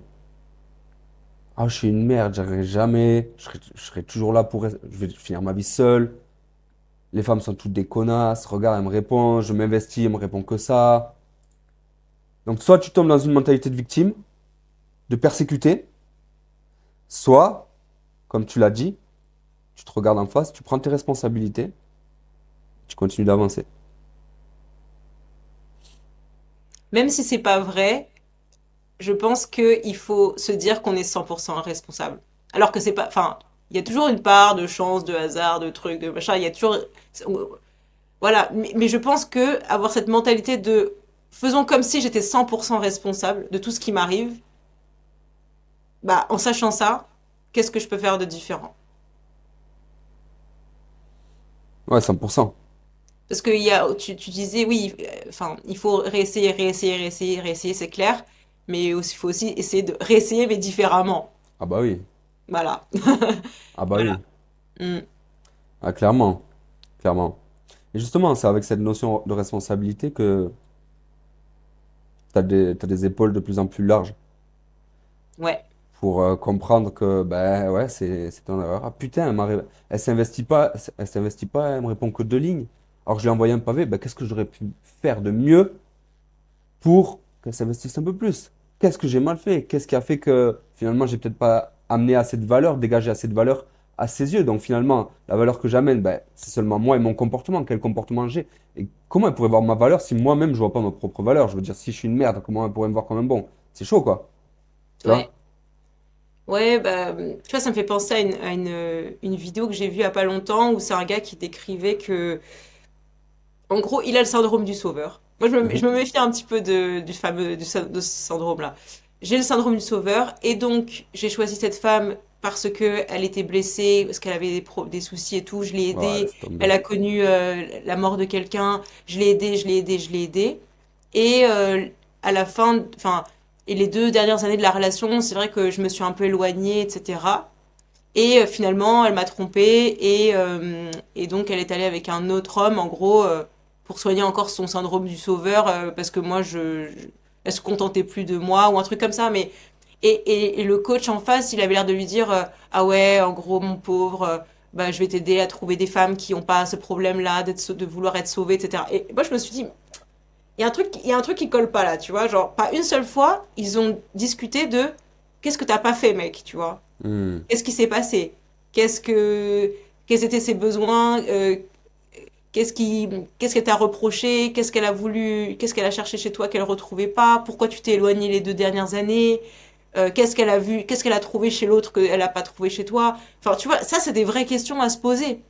Ah, je suis une merde, j'arriverai jamais, je serai toujours là je vais finir ma vie seul. Les femmes sont toutes des connasses, regarde, elles me répondent, je m'investis, elles me répondent que ça. Donc, soit tu tombes dans une mentalité de victime, de persécuté, soit, comme tu l'as dit, tu te regardes en face, tu prends tes responsabilités, tu continues d'avancer. Même si c'est pas vrai, je pense qu'il faut se dire qu'on est 100% responsable. Alors que c'est pas, enfin, il y a toujours une part de chance, de hasard, de trucs, de machin, il y a toujours, voilà. Mais je pense que avoir cette mentalité de faisons comme si j'étais 100% responsable de tout ce qui m'arrive, bah, en sachant ça, qu'est-ce que je peux faire de différent? Ouais, 100%. Parce que tu disais, oui, enfin, il faut réessayer, réessayer, réessayer, réessayer, c'est clair. Mais il faut aussi essayer de réessayer, mais différemment. Ah bah oui, Voilà. ah bah Voilà. oui. Mm. Ah, clairement, clairement. Et justement, c'est avec cette notion de responsabilité que t'as des épaules de plus en plus larges Ouais. pour comprendre que, ben ouais, c'est ton erreur. Ah putain, elle s'investit pas, elle me répond que deux lignes. Alors que je lui ai envoyé un pavé, ben qu'est-ce que j'aurais pu faire de mieux pour qu'elle s'investisse un peu plus? Qu'est-ce que j'ai mal fait? Qu'est-ce qui a fait que finalement j'ai peut-être pas amené assez de valeur, dégagé assez de valeur à ses yeux? Donc finalement, la valeur que j'amène, ben, c'est seulement moi et mon comportement. Quel comportement j'ai? Et comment elle pourrait voir ma valeur si moi-même je vois pas ma propre valeur? Je veux dire, si je suis une merde, comment elle pourrait me voir comme un bon? C'est chaud, quoi. Tu Ouais. vois? Ouais, bah, tu vois, ça me fait penser une vidéo que j'ai vue il y a pas longtemps où c'est un gars qui décrivait que, en gros, il a le syndrome du sauveur. Moi, je Mhm. me méfie un petit peu du fameux, de ce syndrome-là. J'ai le syndrome du sauveur et donc j'ai choisi cette femme parce que elle était blessée, parce qu'elle avait des soucis et tout. Je l'ai Ouais, aidée. laisse tomber. Elle a connu la mort de quelqu'un. Je l'ai aidée, je l'ai aidée, je l'ai aidée. Et à la fin, enfin, et les 2 dernières années de la relation, c'est vrai que je me suis un peu éloignée, etc. Et finalement, elle m'a trompée et donc elle est allée avec un autre homme, en gros, pour soigner encore son syndrome du sauveur, parce que moi, elle se contentait plus de moi ou un truc comme ça. Mais et le coach en face, il avait l'air de lui dire, ah ouais, en gros, mon pauvre, bah je vais t'aider à trouver des femmes qui n'ont pas ce problème-là, de vouloir être sauvées, etc. Et moi, je me suis dit, il y a un truc qui colle pas là, tu vois. Genre, pas une seule fois, ils ont discuté de qu'est-ce que t'as pas fait, mec, tu vois. Hmm. Qu'est-ce qui s'est passé? Qu'est-ce que, quels étaient ses besoins? Qu'est-ce qui, qu'est-ce qu'elle t'a reproché? Qu'est-ce qu'elle a voulu, qu'est-ce qu'elle a cherché chez toi qu'elle retrouvait pas? Pourquoi tu t'es éloigné les 2 dernières années? Qu'est-ce qu'elle a vu? Qu'est-ce qu'elle a trouvé chez l'autre qu'elle a pas trouvé chez toi? Enfin, tu vois, ça, c'est des vraies questions à se poser.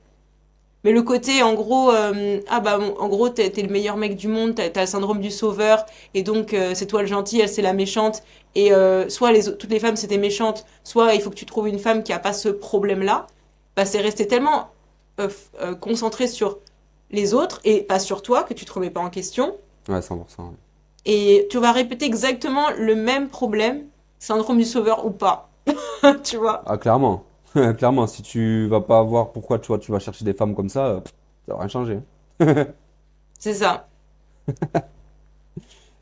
Mais le côté, en gros, ah bah, en gros, t'es le meilleur mec du monde, t'as le syndrome du sauveur, et donc c'est toi le gentil, elle c'est la méchante, et soit toutes les femmes c'est des méchantes, soit il faut que tu trouves une femme qui a pas ce problème-là, bah c'est resté tellement concentré sur les autres et pas sur toi que tu te remets pas en question, Ouais, 100%. Ouais. et tu vas répéter exactement le même problème, syndrome du sauveur ou pas, tu vois. Ah, clairement. Clairement, si tu vas pas voir pourquoi tu vas chercher des femmes comme ça va rien changer. C'est ça,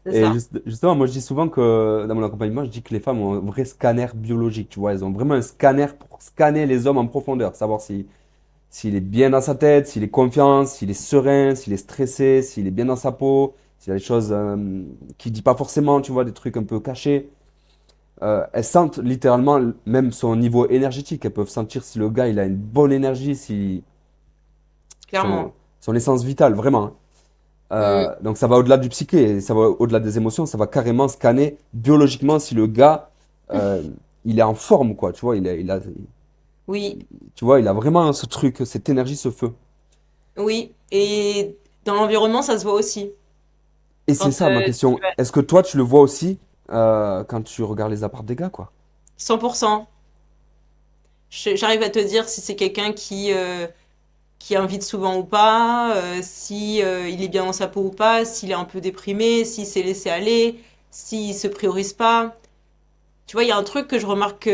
c'est Et ça. justement, moi je dis souvent que dans mon accompagnement, je dis que les femmes ont un vrai scanner biologique, tu vois, elles ont vraiment un scanner pour scanner les hommes en profondeur, savoir s'il est bien dans sa tête, s'il est confiant, s'il est serein, s'il est stressé, s'il est bien dans sa peau, s'il y a des choses qu'il dit pas forcément, tu vois, des trucs un peu cachés. Elles sentent littéralement même son niveau énergétique, elles peuvent sentir si le gars il a une bonne énergie, si Clairement. son essence vitale, vraiment, hein. Mm. Donc ça va au-delà du psyché, ça va au-delà des émotions, ça va carrément scanner biologiquement si le gars il est en forme quoi, tu vois, Oui, tu vois, il a vraiment ce truc, cette énergie, ce feu. oui, et dans l'environnement, ça se voit aussi. Et c'est Quand ça ma tu question. vas Est-ce que toi tu le vois aussi quand tu regardes les apparts des gars quoi? 100%, j'arrive à te dire si c'est quelqu'un qui invite souvent ou pas, si il est bien dans sa peau ou pas, s'il est un peu déprimé, s'il s'est laissé aller, s'il se priorise pas. Tu vois, il y a un truc que je remarque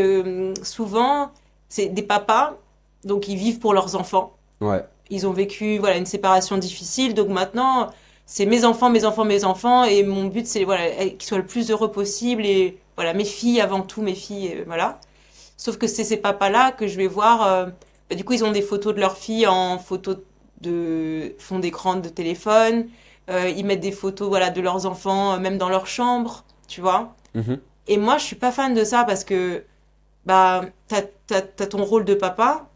souvent, c'est des papas. Donc ils vivent pour leurs enfants. Ouais. Ils ont vécu voilà une séparation difficile, donc maintenant c'est mes enfants, mes enfants, mes enfants, et mon but c'est voilà qu'ils soient le plus heureux possible et voilà mes filles avant tout mes filles, voilà. Sauf que c'est ces papas-là que je vais voir. Bah, du coup ils ont des photos de leurs filles en photo de fond d'écran de téléphone. Ils mettent des photos voilà de leurs enfants même dans leur chambre, tu vois. Mhm. Et moi je suis pas fan de ça parce que bah, t'as ton rôle de papa,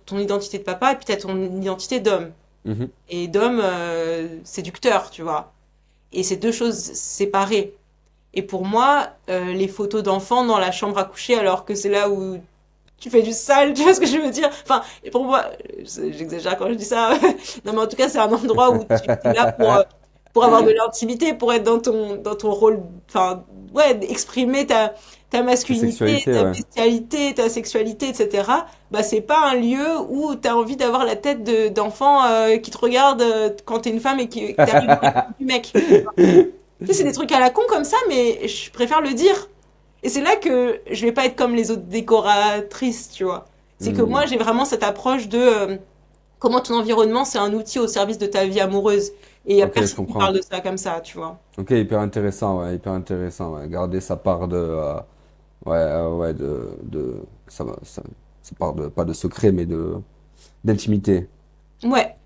ton identité de papa, et puis t'as ton identité d'homme. Mhm. Et d'homme séducteur, tu vois. Et c'est deux choses séparées. Et pour moi, les photos d'enfants dans la chambre à coucher, alors que c'est là où tu fais du sale, tu vois ce que je veux dire? Enfin, et pour moi, j'exagère quand je dis ça. Non, mais en tout cas, c'est un endroit où tu es là pour avoir de l'intimité, pour être dans ton rôle, enfin, ouais, exprimer ta Ta masculinité, sexualité, ta ouais. bestialité, ta sexualité, etc. Bah, c'est pas un lieu où tu as envie d'avoir la tête d'enfant qui te regarde quand t'es une femme et qui t'arrive dans la tête du mec. Tu sais, c'est des trucs à la con comme ça, mais je préfère le dire. Et c'est là que je vais pas être comme les autres décoratrices, tu vois. C'est que moi, Hmm. j'ai vraiment cette approche de comment ton environnement, c'est un outil au service de ta vie amoureuse. Et il y a Ok, je personne qui parle comprends. de ça comme ça, tu vois. Ok, hyper intéressant, ouais, hyper intéressant, ouais. Garder sa part de, ouais, ouais, ça part de, pas de secret, mais d'intimité. Ouais,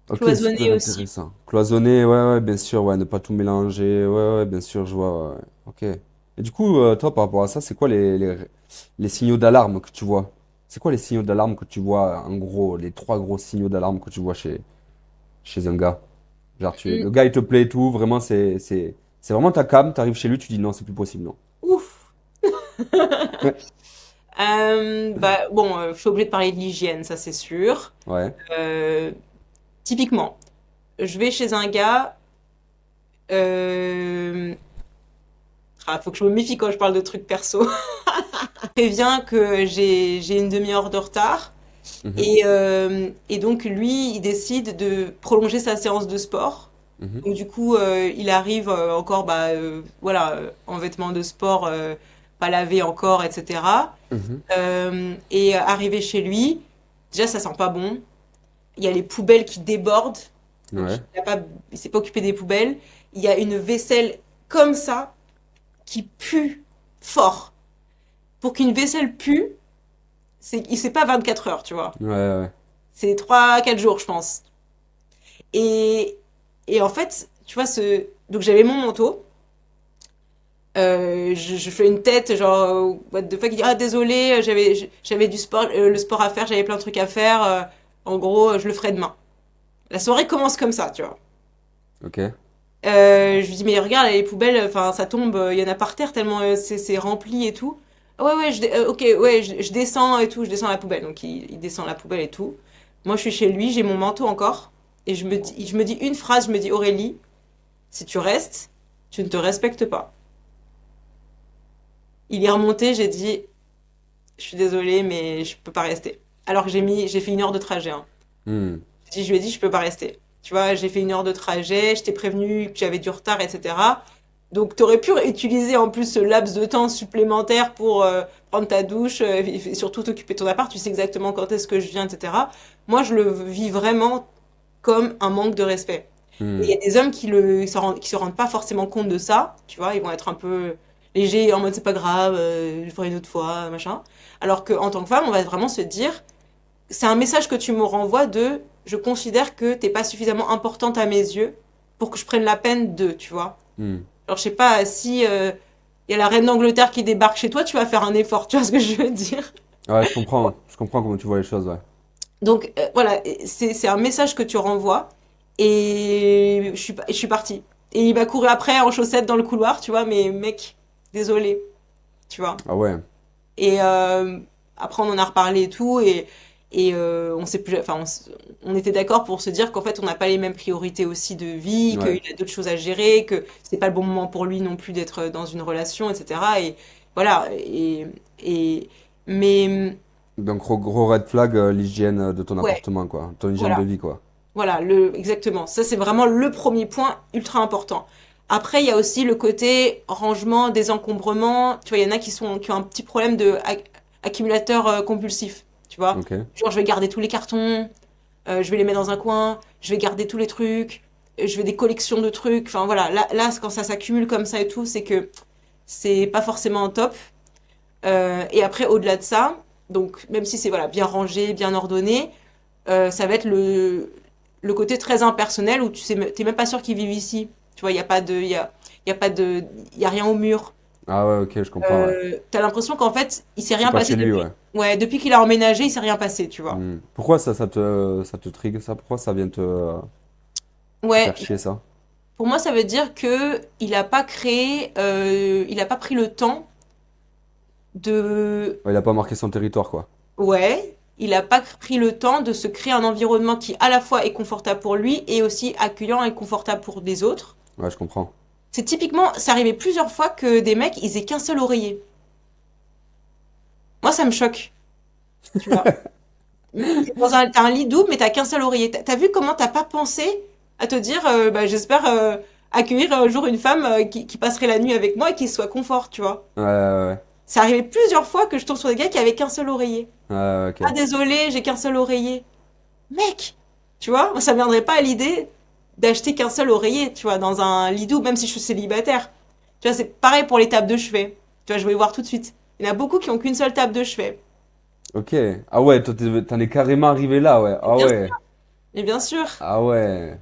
Ok, super cloisonner aussi. intéressant. Cloisonner, ouais, ouais, bien sûr, ouais, ne pas tout mélanger, ouais, ouais, bien sûr, je vois, ouais, ouais. Ok. Et du coup, toi, par rapport à ça, c'est quoi les signaux d'alarme que tu vois? C'est quoi les signaux d'alarme que tu vois, en gros, les trois gros signaux d'alarme que tu vois chez un gars? Genre, Mm, le gars, il te plaît et tout, vraiment, c'est vraiment ta came, t'arrives chez lui, tu dis non, c'est plus possible, non. ouf. Bah, bon, je suis obligée de parler de l'hygiène, ça c'est sûr. Ouais. Euh, typiquement, je vais chez un gars. Euh, faut que je me méfie quand je parle de trucs perso. Prévient que j'ai une demi-heure de retard. Mhm, Et donc, lui, il décide de prolonger sa séance de sport. mhm, Donc, du coup, il arrive encore bah, voilà, en vêtements de sport, pas lavé encore, etc. mhm. Et arrivé chez lui, déjà, ça sent pas bon. Il y a les poubelles qui débordent. Donc, Ouais. il s'est pas occupé des poubelles. Il y a une vaisselle comme ça qui pue fort. Pour qu'une vaisselle pue, c'est pas 24 heures, tu vois. Ouais, ouais. C'est 3 4 jours, je pense. Et, et en fait, tu vois, donc j'avais mon manteau. Je fais une tête, genre, what the fuck, il dit, ah, désolé, j'avais du sport, le sport à faire, j'avais plein de trucs à faire. En gros, je le ferai demain. La soirée commence comme ça, tu vois. Ok. Je lui dis, mais regarde, les poubelles, enfin, ça tombe, il y en a par terre tellement c'est rempli et tout. Ah ouais, ouais, ok, ouais, je descends et tout, je descends la poubelle. Donc il descend la poubelle et tout. Moi, je suis chez lui, j'ai mon manteau encore. Et je me dis une phrase, je me dis, Aurélie, si tu restes, tu ne te respectes pas. Il est remonté, j'ai dit, je suis désolée, mais je peux pas rester. Alors que j'ai fait 1 heure de trajet, hein. Hmm. Je lui ai dit, je peux pas rester. Tu vois, j'ai fait 1 heure de trajet, je t'ai prévenu que j'avais du retard, etc. Donc, tu aurais pu utiliser en plus ce laps de temps supplémentaire pour prendre ta douche et surtout t'occuper de ton appart. Tu sais exactement quand est-ce que je viens, etc. Moi, je le vis vraiment comme un manque de respect. Et il y Hmm. a des hommes qui se rendent pas forcément compte de ça. Tu vois, ils vont être un peu légers en mode c'est pas grave, je le ferai une autre fois, machin. Alors qu'en tant que femme, on va vraiment se dire c'est un message que tu me renvoies de je considère que t'es pas suffisamment importante à mes yeux pour que je prenne la peine de, tu vois. Hmm. Alors je sais pas si y a la reine d'Angleterre qui débarque chez toi, tu vas faire un effort, tu vois ce que je veux dire. Ouais, je comprends. Je comprends comment tu vois les choses, ouais. Donc voilà, c'est un message que tu renvoies et je suis partie. Et il m'a couru après en chaussettes dans le couloir, tu vois, mais mec, désolé, tu vois. Ah ouais. Et après, on en a reparlé et tout, on s'est plus, enfin, on était d'accord pour se dire qu'en fait, on n'a pas les mêmes priorités aussi de vie, qu'il Ouais. a d'autres choses à gérer, que c'est pas le bon moment pour lui non plus d'être dans une relation, etc. Et voilà. Et mais Donc, gros red flag, l'hygiène de ton ouais, appartement, quoi. Ton hygiène de voilà, vie, quoi. voilà, exactement. Ça, c'est vraiment le premier point ultra important. Après, il y a aussi le côté rangement, désencombrement. Tu vois, il y en a qui ont un petit problème de accumulateur compulsif. tu vois. Ok. Genre, je vais garder tous les cartons, je vais les mettre dans un coin, je vais garder tous les trucs, je vais des collections de trucs. Enfin, voilà, là, quand ça s'accumule comme ça et tout, c'est que c'est pas forcément top. Et après, au-delà de ça, donc, même si c'est voilà, bien rangé, bien ordonné, ça va être le côté très impersonnel où tu sais, t'es même pas sûr qu'ils vivent ici. Tu vois, il y a pas de, il y a pas de, il y a rien au mur. Ah ouais, ok, je comprends, ouais. T'as l'impression qu'en fait, il s'est C'est rien pas passé chez lui, depuis, ouais. ouais, depuis qu'il a emménagé, il s'est rien passé, tu vois. Pourquoi ça te trigue, ça? Pourquoi ça vient te Ouais, faire chier, ça? pour moi, ça veut dire que il a pas créé, il a pas pris le temps de, Ouais, il a pas marqué son territoire, quoi. ouais, il a pas pris le temps de se créer un environnement qui à la fois est confortable pour lui et aussi accueillant et confortable pour les autres. Ouais, je comprends. C'est typiquement, c'est arrivé plusieurs fois que des mecs, ils aient qu'un seul oreiller. Moi, ça me choque, tu vois. T'as un lit double, mais t'as qu'un seul oreiller. T'as vu comment t'as pas pensé à te dire, bah, j'espère accueillir un jour une femme qui passerait la nuit avec moi et qui soit confort, tu vois. Ouais, ouais, C'est arrivé plusieurs fois que je tombe sur des gars qui avaient qu'un seul oreiller. ouais, ouais, Ah, ok. désolé, j'ai qu'un seul oreiller. Mec, tu vois, moi, ça me viendrait pas à l'idée d'acheter qu'un seul oreiller, tu vois, dans un lit double, même si je suis célibataire. Tu vois, c'est pareil pour les tables de chevet. Tu vois, je vais voir tout de suite. Il y en a beaucoup qui ont qu'une seule table de chevet. Ok. Ah ouais, toi, t'en es carrément arrivé là, ouais. Et Ah bien sûr, ouais. et bien sûr. Ah ouais.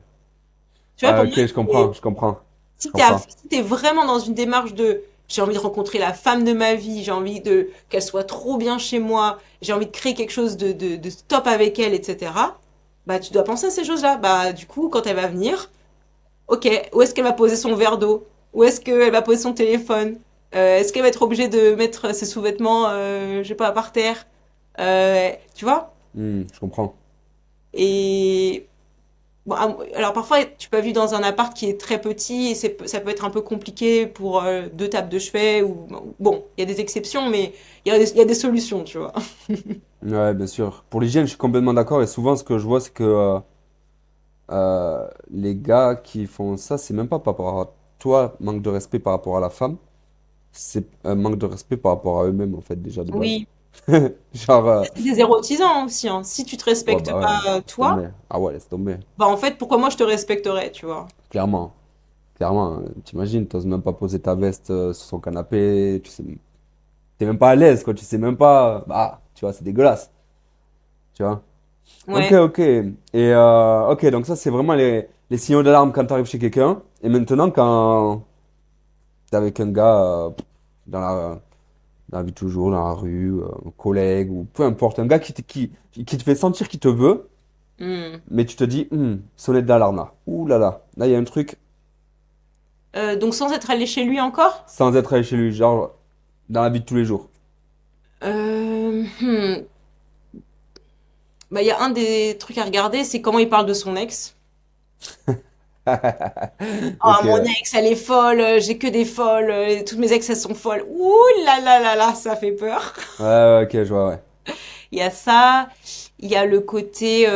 Tu vois, Ah pour moi, ok, je comprends, je comprends. Je comprends. si t'es vraiment dans une démarche de j'ai envie de rencontrer la femme de ma vie, j'ai envie de qu'elle soit trop bien chez moi, j'ai envie de créer quelque chose de top avec elle, etc. Bah, tu dois penser à ces choses-là. Bah, du coup, quand elle va venir, ok, où est-ce qu'elle va poser son verre d'eau? Où est-ce qu'elle va poser son téléphone? Est-ce qu'elle va être obligée de mettre ses sous-vêtements, je sais pas, par terre? Tu vois? Je comprends. Et bon, alors parfois, tu peux vivre dans un appart qui est très petit et ça peut être un peu compliqué pour deux tables de chevet ou bon, il y a des exceptions, mais il y a des solutions, tu vois. Ouais, bien sûr. Pour l'hygiène, je suis complètement d'accord. Et souvent, ce que je vois, c'est que les gars qui font ça, c'est même pas par rapport à toi, manque de respect par rapport à la femme. C'est un manque de respect par rapport à eux-mêmes, en fait, déjà de base. Oui, Genre, c'est des érotisants aussi, hein. Si tu te ouais, respectes bah ouais, pas laisse toi, tomber. Ah ouais, laisse tomber. bah en fait, pourquoi moi je te respecterais, tu vois? Clairement. Clairement, t'imagines, t'oses même pas poser ta veste sur son canapé, tu sais, t'es même pas à l'aise, quoi, tu sais même pas, bah, tu vois, c'est dégueulasse, tu vois. Ok, Ouais. ok. Et ok, donc ça, c'est vraiment les signaux d'alarme quand t'arrives chez quelqu'un. Et maintenant, quand t'es avec un gars dans la vie de tous les jours, dans la rue, un collègue, ou peu importe, un gars qui te fait sentir qu'il te veut, Hmm. mais tu te dis, sonnette d'alarme là. Ouh là, il y a un truc Donc sans être allé chez lui encore? sans être allé chez lui, genre dans la vie de tous les jours. Euh, hmm. Bah il y a un des trucs à regarder, c'est comment il parle de son ex. Oh, Ok, mon ouais. ex, elle est folle, j'ai que des folles, toutes mes ex, elles sont folles. Ouh là là, ça fait peur. Ouais, ouais, ok, je vois, ouais. Il y a ça, il y a le côté,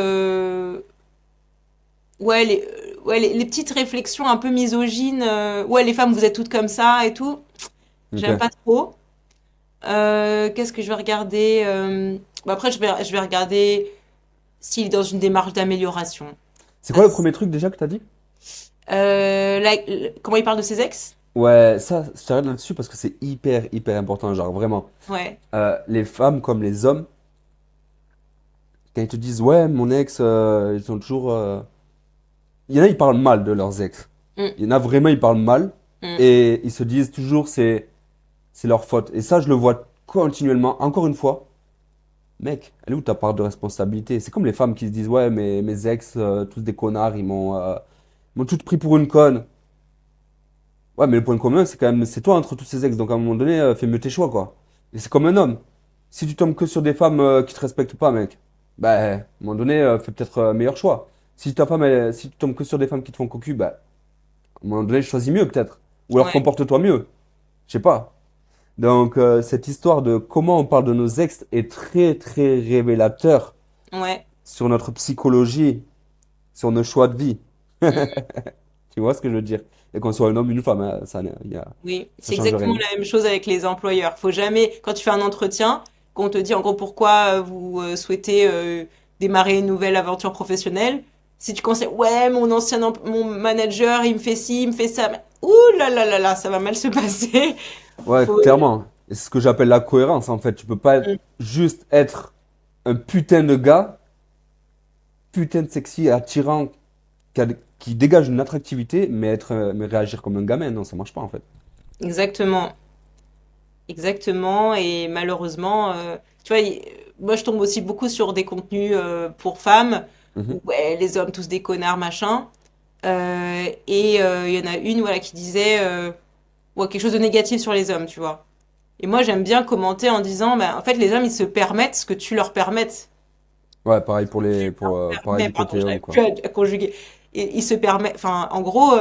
ouais, les petites réflexions un peu misogynes, ouais, les femmes, vous êtes toutes comme ça et tout. J'aime Ok. pas trop. Qu'est-ce que je vais regarder bah après, je vais regarder s'il est dans une démarche d'amélioration. C'est Ah, quoi le premier truc déjà que t'as dit? comment il parle de ses ex? Ouais, ça, je t'arrête là-dessus parce que c'est hyper, hyper important, genre vraiment. Ouais. Les femmes comme les hommes, quand ils te disent, ouais, mon ex, ils sont toujours. Il y en a, ils parlent mal de leurs ex. Mm, Il y en a vraiment, ils parlent mal. mm, Et ils se disent toujours, c'est leur faute. Et ça, je le vois continuellement. Encore une fois, mec, elle est où ta part de responsabilité? C'est comme les femmes qui se disent, ouais, mais mes ex, tous des connards, ils m'ont toutes pris pour une conne. Ouais, mais le point commun, c'est quand même, c'est toi entre tous ces ex. Donc à un moment donné, fais mieux tes choix, quoi. Et c'est comme un homme. Si tu tombes que sur des femmes qui te respectent pas, mec, bah, à un moment donné, fais peut-être un meilleur choix. Si ta femme, si tu tombes que sur des femmes qui te font cocu, bah, à un moment donné, choisis mieux, peut-être. Ou alors ouais, comporte-toi mieux. Je sais pas. Donc, cette histoire de comment on parle de nos ex est très, très révélateur ouais. sur notre psychologie, sur nos choix de vie. Mm. Tu vois ce que je veux dire? Et qu'on soit un homme ou une femme, hein, Oui, ça c'est change exactement rien. la même chose avec les employeurs. Faut jamais, quand tu fais un entretien, qu'on te dit en gros pourquoi vous souhaitez démarrer une nouvelle aventure professionnelle. Si tu conseilles, ouais, mon manager, il me fait ci, il me fait ça. Ouh là là là, ça va mal se passer. Ouais, Faut... clairement. Et c'est ce que j'appelle la cohérence, en fait. Tu peux pas juste être un putain de gars, putain de sexy, attirant, qui dégage une attractivité, mais réagir comme un gamin. Non, ça marche pas, en fait. Exactement. Exactement. Et malheureusement, tu vois, moi je tombe aussi beaucoup sur des contenus pour femmes, Mhm. où ouais, les hommes tous des connards, machin. Et il y en a une voilà, qui disait ouais, quelque chose de négatif sur les hommes, tu vois. Et moi j'aime bien commenter en disant, bah, en fait les hommes ils se permettent ce que tu leur permettes. Ouais, pareil pour Tu leur pareil permets, du pardon, côté homme, j'arrive quoi. plus à conjuguer. Et ils se permettent, enfin en gros,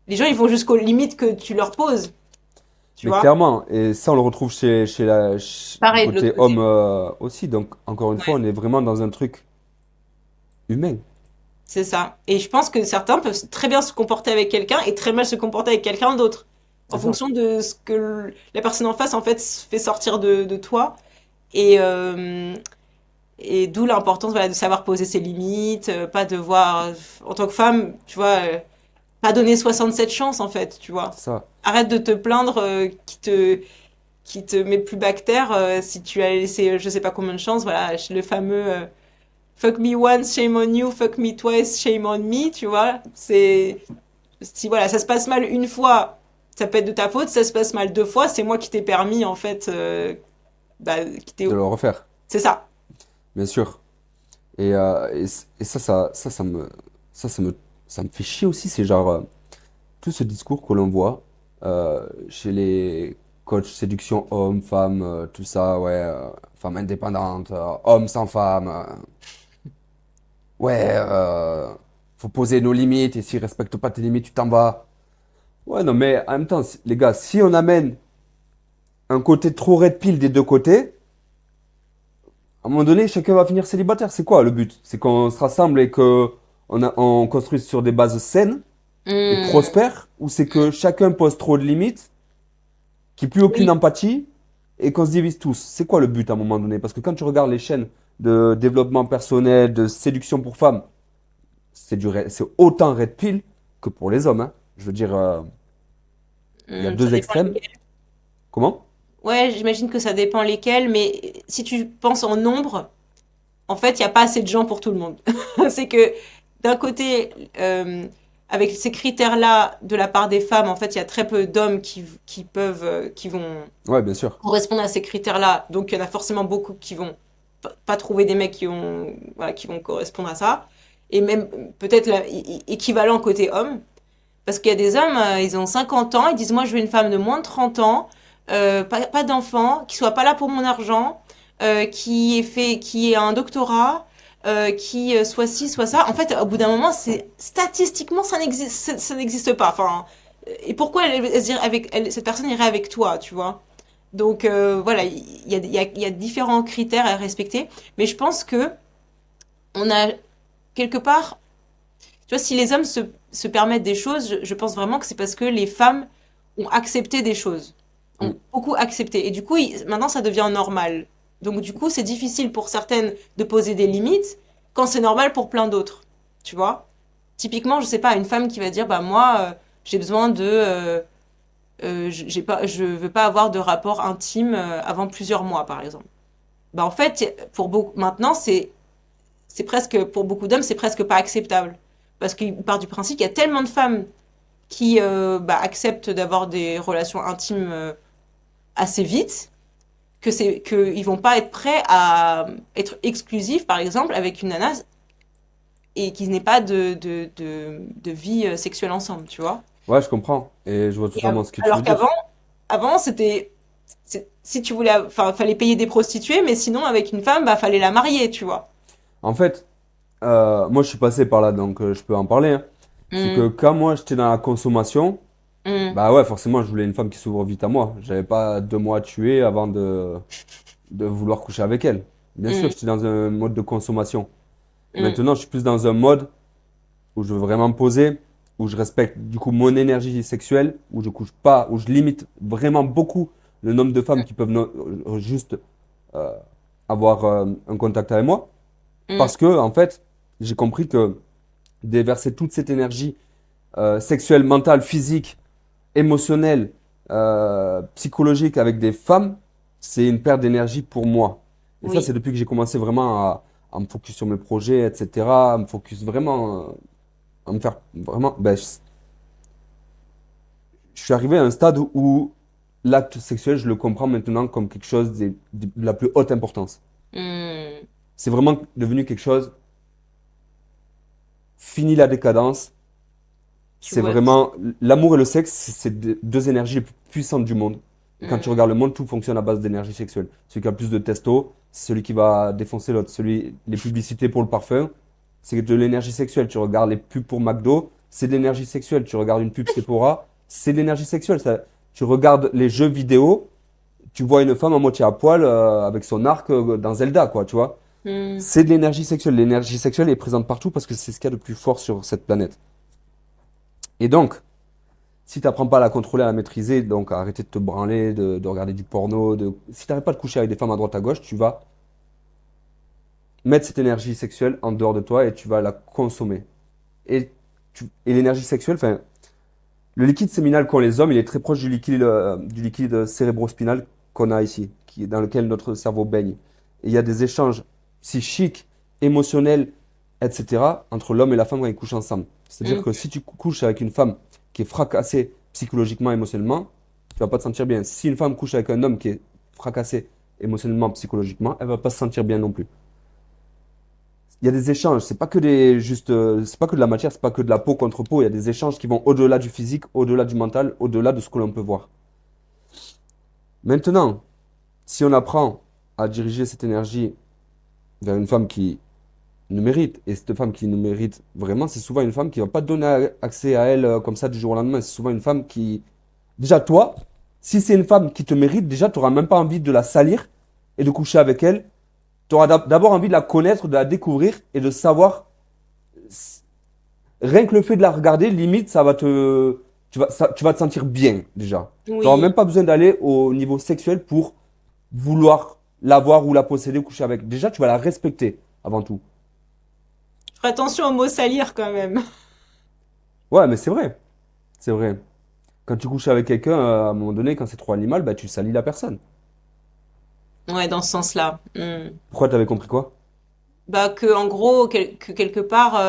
les gens ils vont jusqu'aux limites que tu leur poses, tu Mais vois. clairement, et ça, on le retrouve du Pareil de l'autre côté côté. homme aussi. Donc, encore une fois, Ouais. on est vraiment dans un truc humain. C'est ça. Et je pense que certains peuvent très bien se comporter avec quelqu'un et très mal se comporter avec quelqu'un d'autre. En C'est ça. fonction de ce que la personne en face, en fait, fait sortir de toi. Et, et d'où l'importance, voilà, de savoir poser ses limites, pas devoir, en tant que femme, tu vois, pas donner 67 chances, en fait, tu vois. C'est ça. Arrête de te plaindre qui te met plus bactère si tu as laissé je sais pas combien de chances. Voilà, le fameux fuck me once, shame on you, fuck me twice, shame on me, tu vois. C'est si voilà, ça se passe mal une fois, ça peut être de ta faute. Si ça se passe mal deux fois, c'est moi qui t'ai permis en fait, bah, qui t'ai. De le refaire, C'est ça. bien sûr. Et ça me fait chier aussi. C'est genre, tout ce discours que l'on voit chez les coachs séduction homme, femme, tout ça, ouais, femme indépendante, homme sans femme. Ouais, faut poser nos limites et s'ils respectent pas tes limites, tu t'en vas. Ouais, non, mais en même temps, les gars, si on amène un côté trop red pill des deux côtés, à un moment donné, chacun va finir célibataire. C'est quoi le but? C'est qu'on se rassemble et que on construise sur des bases saines et Hmm. prospères, ou c'est que chacun pose trop de limites, qu'il n'y ait plus aucune Oui. empathie et qu'on se divise tous? C'est quoi le but à un moment donné? Parce que quand tu regardes les chaînes de développement personnel, de séduction pour femmes, c'est autant red pill que pour les hommes, hein. Je veux dire, il y a Ça deux dépend extrêmes. lesquels. Comment? Ouais, j'imagine que ça dépend lesquels, mais si tu penses en nombre, en fait, il n'y a pas assez de gens pour tout le monde. C'est que d'un côté, avec ces critères-là de la part des femmes, en fait, il y a très peu d'hommes qui peuvent, qui vont Ouais, bien sûr. correspondre à ces critères-là. Donc, il y en a forcément beaucoup qui vont pas trouver des mecs qui ont, voilà, qui vont correspondre à ça. Et même peut-être équivalent côté homme. Parce qu'il y a des hommes, ils ont 50 ans, ils disent, moi, je veux une femme de moins de 30 ans, pas d'enfant, qui soit pas là pour mon argent, qui ait un doctorat, qui soit ci, soit ça. En fait, au bout d'un moment, c'est statistiquement, ça n'existe pas. Enfin, et pourquoi cette personne irait avec toi, tu vois? Donc voilà, il y a différents critères à respecter, mais je pense que on a quelque part, tu vois, si les hommes se permettent des choses, je pense vraiment que c'est parce que les femmes ont accepté des choses, ont Mm. beaucoup accepté, et du coup, maintenant ça devient normal. Donc du coup, c'est difficile pour certaines de poser des limites quand c'est normal pour plein d'autres, tu vois. Typiquement, je sais pas, une femme qui va dire, bah moi, j'ai besoin de je veux pas avoir de rapport intime avant plusieurs mois, par exemple. Bah en fait, pour beaucoup, maintenant, c'est presque, pour beaucoup d'hommes, c'est presque pas acceptable. Parce qu'il part du principe qu'il y a tellement de femmes qui bah, acceptent d'avoir des relations intimes assez vite que c'est qu'ils vont pas être prêts à être exclusifs, par exemple, avec une nana et qu'ils n'aient pas de vie sexuelle ensemble, tu vois. Ouais, je comprends. Et je vois totalement ce que tu Alors veux dire. avant, si tu voulais, enfin, fallait payer des prostituées, mais sinon, avec une femme, bah, fallait la marier, tu vois. En fait, moi, je suis passé par là, donc je peux en parler, hein. C'est que Mm, quand moi, j'étais dans la consommation, mm, bah ouais, forcément, je voulais une femme qui s'ouvre vite à moi. J'avais pas 2 mois à tuer avant de vouloir coucher avec elle. Bien sûr, mm, j'étais dans un mode de consommation. mm. Maintenant, je suis plus dans un mode où je veux vraiment me poser, où je respecte du coup mon énergie sexuelle, où je couche pas, où je limite vraiment beaucoup le nombre de femmes qui peuvent juste avoir un contact avec moi. Mm. Parce que, en fait, j'ai compris que déverser toute cette énergie sexuelle, mentale, physique, émotionnelle, psychologique avec des femmes, c'est une perte d'énergie pour moi. Et ça, c'est Oui. depuis que j'ai commencé vraiment à me focus sur mes projets, etc. À me focus vraiment, à me faire vraiment. Ben, je suis arrivé à un stade où l'acte sexuel, je le comprends maintenant comme quelque chose de la plus haute importance. Mm. C'est vraiment devenu quelque chose, fini la décadence. Tu C'est vois. vraiment l'amour et le sexe, c'est deux énergies les plus puissantes du monde. Et quand tu Mm. regardes le monde, tout fonctionne à base d'énergie sexuelle. Celui qui a le plus de testo, c'est celui qui va défoncer l'autre. Les publicités pour le parfum, c'est de l'énergie sexuelle. Tu regardes les pubs pour McDo, c'est de l'énergie sexuelle. Tu regardes une pub Sephora, c'est de l'énergie sexuelle. Tu regardes les jeux vidéo, tu vois une femme à moitié à poil avec son arc dans Zelda, quoi, tu vois. Mm. C'est de l'énergie sexuelle. L'énergie sexuelle est présente partout parce que c'est ce qu'il y a de plus fort sur cette planète. Et donc, si tu n'apprends pas à la contrôler, à la maîtriser, donc à arrêter de te branler, de regarder du porno, si tu n'arrêtes pas de coucher avec des femmes à droite à gauche, tu vas mettre cette énergie sexuelle en dehors de toi et tu vas la consommer. Et l'énergie sexuelle, enfin, le liquide séminal qu'ont les hommes, il est très proche du liquide cérébrospinal qu'on a ici, dans lequel notre cerveau baigne. Et il y a des échanges psychiques, émotionnels, etc., entre l'homme et la femme quand ils couchent ensemble. C'est-à-dire Mm. que si tu couches avec une femme qui est fracassée psychologiquement, émotionnellement, tu vas pas te sentir bien. Si une femme couche avec un homme qui est fracassé émotionnellement, psychologiquement, elle va pas se sentir bien non plus. Il y a des échanges, c'est pas que c'est pas que de la matière, c'est pas que de la peau contre peau, il y a des échanges qui vont au-delà du physique, au-delà du mental, au-delà de ce que l'on peut voir. Maintenant, si on apprend à diriger cette énergie vers une femme qui nous mérite, et cette femme qui nous mérite vraiment, c'est souvent une femme qui va pas te donner accès à elle comme ça du jour au lendemain, c'est souvent une femme qui, déjà toi, si c'est une femme qui te mérite, déjà tu n'auras même pas envie de la salir et de coucher avec elle, tu auras d'abord envie de la connaître, de la découvrir et de savoir. Rien que le fait de la regarder, limite, tu vas te sentir bien déjà. Tu n'auras même Oui. pas besoin d'aller au niveau sexuel pour vouloir la voir ou la posséder ou coucher avec. Déjà, tu vas la respecter avant tout. Fais attention aux mots salir quand même. Ouais, mais c'est vrai. C'est vrai. Quand tu couches avec quelqu'un, à un moment donné, quand c'est trop animal, bah, tu salis la personne. Ouais, dans ce sens-là. Mm. Pourquoi t'avais compris quoi? Bah que en gros, que quelque part,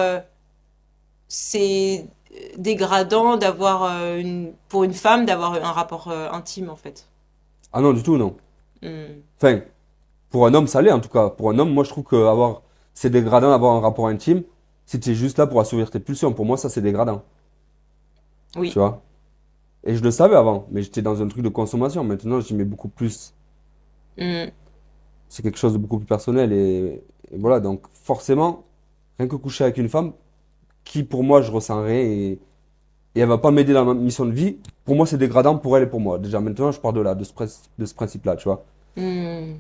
c'est dégradant d'avoir pour une femme d'avoir un rapport intime en fait. Ah non, du tout, non. Mm. Enfin, pour un homme, ça l'est en tout cas. Pour un homme, moi, je trouve que c'est dégradant d'avoir un rapport intime si tu es juste là pour assouvir tes pulsions. Pour moi, ça, c'est dégradant. Tu Oui. vois? Et je le savais avant, mais j'étais dans un truc de consommation. Maintenant, j'y mets beaucoup plus. Mm. C'est quelque chose de beaucoup plus personnel. Et voilà, donc forcément, rien que coucher avec une femme, qui pour moi, je ressens rien et elle va pas m'aider dans ma mission de vie, pour moi, c'est dégradant pour elle et pour moi. Déjà, maintenant, je pars de là, de ce principe-là, tu vois. Mm.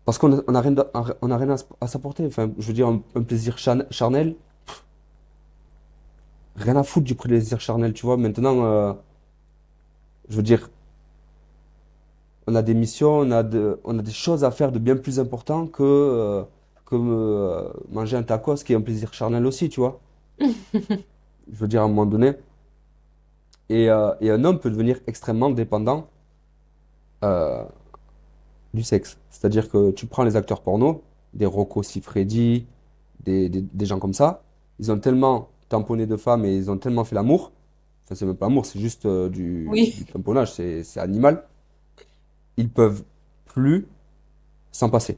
Parce on a rien, on a rien à s'apporter. Enfin, je veux dire, un plaisir charnel, rien à foutre du plaisir charnel, tu vois. Maintenant, je veux dire, on a des missions, on a des choses à faire de bien plus important que manger un tacos qui est un plaisir charnel aussi, tu vois. Je veux dire, à un moment donné. Et un homme peut devenir extrêmement dépendant euh, du sexe. C'est-à-dire que tu prends les acteurs porno, des Rocco Siffredi, des gens comme ça, ils ont tellement tamponné de femmes et ils ont tellement fait l'amour, enfin c'est même pas l'amour, c'est juste Oui. du tamponnage, c'est animal, ils peuvent plus s'en passer.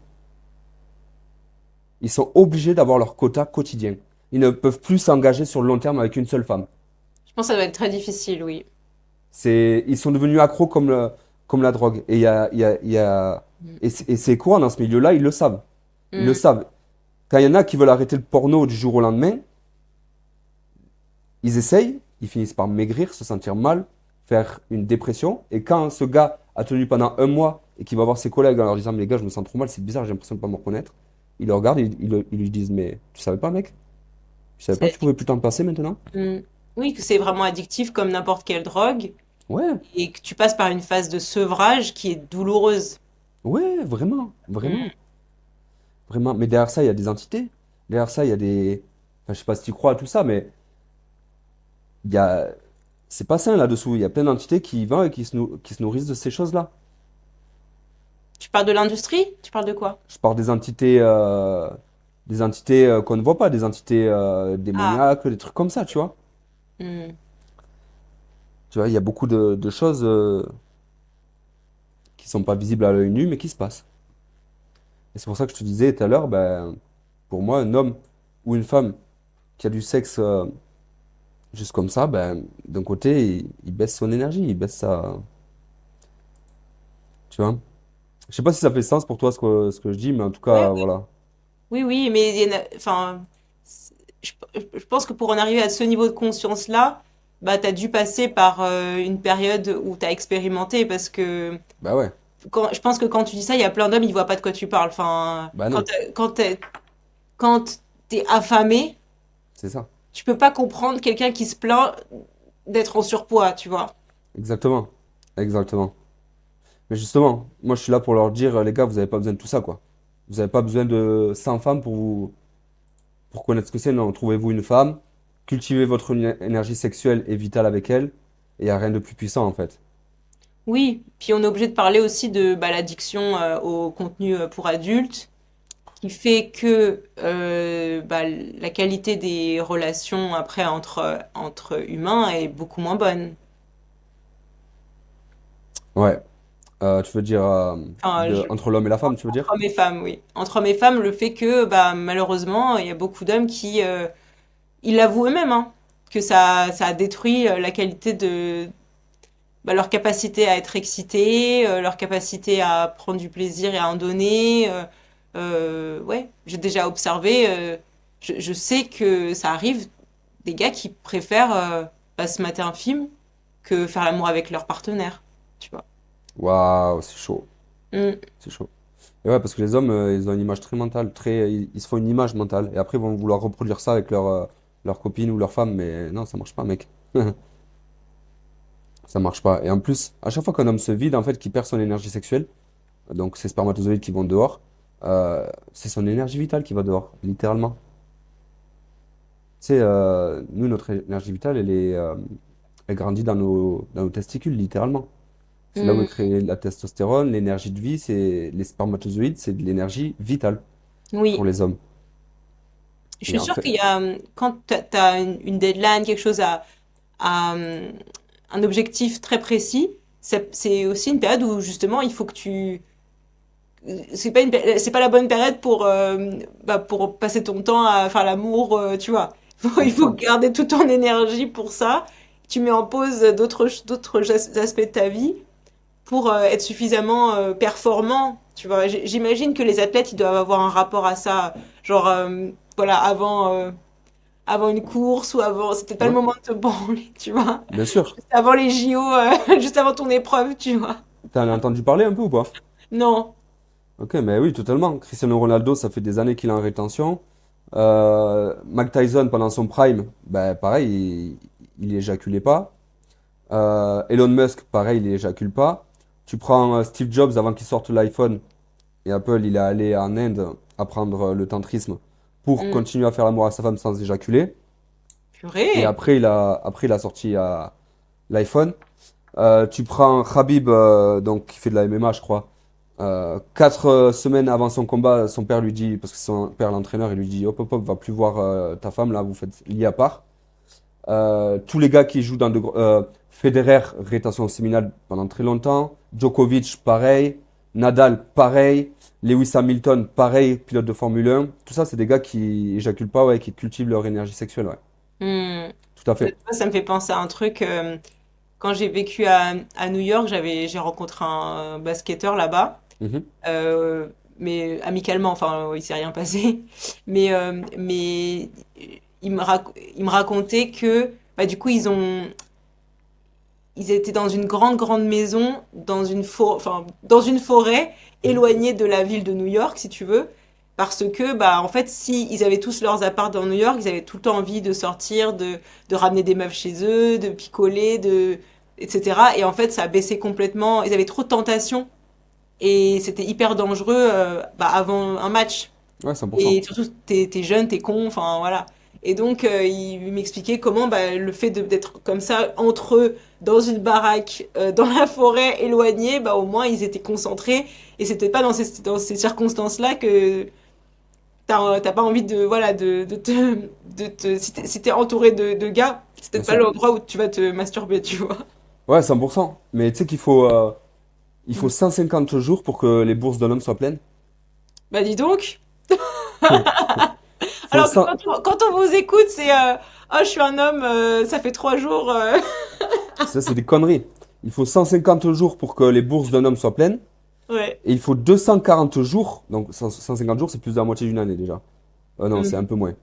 Ils sont obligés d'avoir leur quota quotidien. Ils ne peuvent plus s'engager sur le long terme avec une seule femme. Je pense que ça doit être très difficile, oui. Ils sont devenus accros comme la drogue. Et Mm. et c'est courant dans ce milieu-là, ils le savent. Ils le Mm. savent. Quand il y en a qui veulent arrêter le porno du jour au lendemain, ils essayent, ils finissent par maigrir, se sentir mal, faire une dépression. Et quand ce gars a tenu pendant un mois et qu'il va voir ses collègues en leur disant, mais les gars, je me sens trop mal, c'est bizarre, j'ai l'impression de pas me reconnaître. Ils le regardent, ils lui disent, mais tu savais pas, mec? Tu savais pas que tu pouvais plus t'en passer maintenant? Mm. Oui, que c'est vraiment addictif comme n'importe quelle drogue Ouais. et que tu passes par une phase de sevrage qui est douloureuse. Ouais, vraiment, vraiment, Mm. vraiment. Mais derrière ça, il y a des entités. Derrière ça, il y a des. Enfin, je sais pas si tu crois à tout ça, mais il y a. C'est pas sain là-dessous. Il y a plein d'entités qui y vont et qui se nourrissent de ces choses-là. Tu parles de l'industrie? Tu parles de quoi? Je parle des entités qu'on ne voit pas, des entités Ah. démoniaques, des trucs comme ça, tu vois. Mm. Tu vois, il y a beaucoup de choses qui sont pas visibles à l'œil nu, mais qui se passent. Et c'est pour ça que je te disais tout à l'heure, ben, pour moi, un homme ou une femme qui a du sexe juste comme ça, ben, d'un côté, il baisse son énergie, il baisse sa. Tu vois? Je sais pas si ça fait sens pour toi ce que je dis, mais en tout Ouais, cas, voilà. oui, oui, mais enfin, je pense que pour en arriver à ce niveau de conscience-là, bah, t'as dû passer par une période où t'as expérimenté parce que Bah ouais, je pense que quand tu dis ça, il y a plein d'hommes, ils voient pas de quoi tu parles. Enfin, bah non, quand t'es affamé, c'est ça. tu peux pas comprendre quelqu'un qui se plaint d'être en surpoids, tu vois. Exactement. Exactement. Mais justement, moi je suis là pour leur dire, les gars, vous n'avez pas besoin de tout ça, quoi. Vous n'avez pas besoin de 100 femmes pour connaître ce que c'est. Non, trouvez-vous une femme, cultivez votre énergie sexuelle et vitale avec elle, et il n'y a rien de plus puissant, en fait. Oui, puis on est obligé de parler aussi de bah, l'addiction au contenu pour adultes, qui fait que bah, la qualité des relations après entre humains est beaucoup moins bonne. Ouais. Tu veux dire Enfin, entre l'homme et la femme, tu veux entre dire? hommes et femmes, oui. Entre hommes et femmes, le fait que bah, malheureusement, il y a beaucoup d'hommes qui, ils l'avouent eux-mêmes, hein, que ça a détruit la qualité de bah, leur capacité à être excités, leur capacité à prendre du plaisir et à en donner. Ouais, j'ai déjà observé, je sais que ça arrive des gars qui préfèrent bah, se mater un film que faire l'amour avec leur partenaire, tu vois. Waouh, c'est chaud. Mm. C'est chaud. Et ouais, parce que les hommes, ils ont une image très mentale, ils se font une image mentale, et après ils vont vouloir reproduire ça avec leur copine ou leur femme, mais non, ça marche pas, mec. Ça marche pas. Et en plus, à chaque fois qu'un homme se vide, en fait, qu'il perd son énergie sexuelle, donc ces spermatozoïdes qui vont dehors, c'est son énergie vitale qui va dehors, littéralement. Tu sais, nous, notre énergie vitale, elle grandit dans nos testicules, littéralement. C'est là où est Mm. créée la testostérone, l'énergie de vie, c'est les spermatozoïdes, c'est de l'énergie vitale pour Oui, les hommes. je Et suis sûre après, qu'il y a, quand t'as une deadline, quelque chose à, un objectif très précis, c'est aussi une période où justement il faut que tu c'est pas la bonne période pour bah, pour passer ton temps à faire l'amour, tu vois. Il faut 100%. garder toute ton énergie pour ça. Tu mets en pause d'autres aspects de ta vie pour être suffisamment performant, tu vois. J'imagine que les athlètes, ils doivent avoir un rapport à ça, genre voilà, avant une course ou avant, c'était pas le Ouais, moment de te branler, tu vois. bien sûr. Juste avant les JO, juste avant ton épreuve, tu vois. T'en as entendu parler un peu ou pas? Non. Ok, mais oui, totalement. Cristiano Ronaldo, ça fait des années qu'il est en rétention. Mike Tyson, pendant son prime, ben, pareil, il éjaculait pas. Elon Musk, pareil, il éjacule pas. Tu prends Steve Jobs avant qu'il sorte l'iPhone et Apple, il est allé en Inde apprendre le tantrisme pour Hmm. continuer à faire l'amour à sa femme sans éjaculer. Et Purée. après, il a sorti l'iPhone. Tu prends Khabib, donc qui fait de la MMA, je crois. 4 semaines avant son combat, son père lui dit, parce que son père l'entraîneur, il lui dit, hop, hop, hop, va plus voir ta femme là, vous faites lié à part. Tous les gars qui jouent dans Federer, rétention séminale pendant très longtemps. Djokovic, pareil. Nadal, pareil. Lewis Hamilton, pareil, pilote de Formule 1. Tout ça, c'est des gars qui éjaculent pas, ouais, qui cultivent leur énergie sexuelle, ouais. Hmm. Tout à fait. Ça me fait penser à un truc. Quand j'ai vécu à New York, j'ai rencontré un basketteur là-bas, Mhm. euh, mais amicalement, enfin, il s'est rien passé. Mais il me racontait que, bah, du coup, ils étaient dans une grande maison, enfin, dans une forêt, Mhm. éloignée de la ville de New York, si tu veux. Parce que, bah, en fait, si ils avaient tous leurs apparts dans New York, ils avaient tout le temps envie de sortir, de ramener des meufs chez eux, de picoler, etc. Et en fait, ça a baissé complètement. Ils avaient trop de tentations. et c'était hyper dangereux avant un match. Ouais, 100%. Et surtout, t'es jeune, t'es con, enfin voilà. Et donc, il m'expliquait comment le fait d'être comme ça entre eux, dans une baraque, dans la forêt, éloignée, au moins ils étaient concentrés. Et c'était pas dans ces circonstances-là que t'as pas envie de, voilà, si t'es entouré de gars, c'est Bien peut-être pas sûr. l'endroit où tu vas te masturber, tu vois. Ouais, 100%. Mais tu sais qu'il faut 150 jours pour que les bourses d'un homme soient pleines. Bah dis donc. Faut Alors que 100 quand on vous écoute, c'est oh, je suis un homme, ça fait 3 jours. Ça, c'est des conneries. Il faut 150 jours pour que les bourses d'un homme soient pleines. Ouais. Et il faut 240 jours. Donc 150 jours, c'est plus de la moitié d'une année déjà. Non, c'est un Mm. peu moins.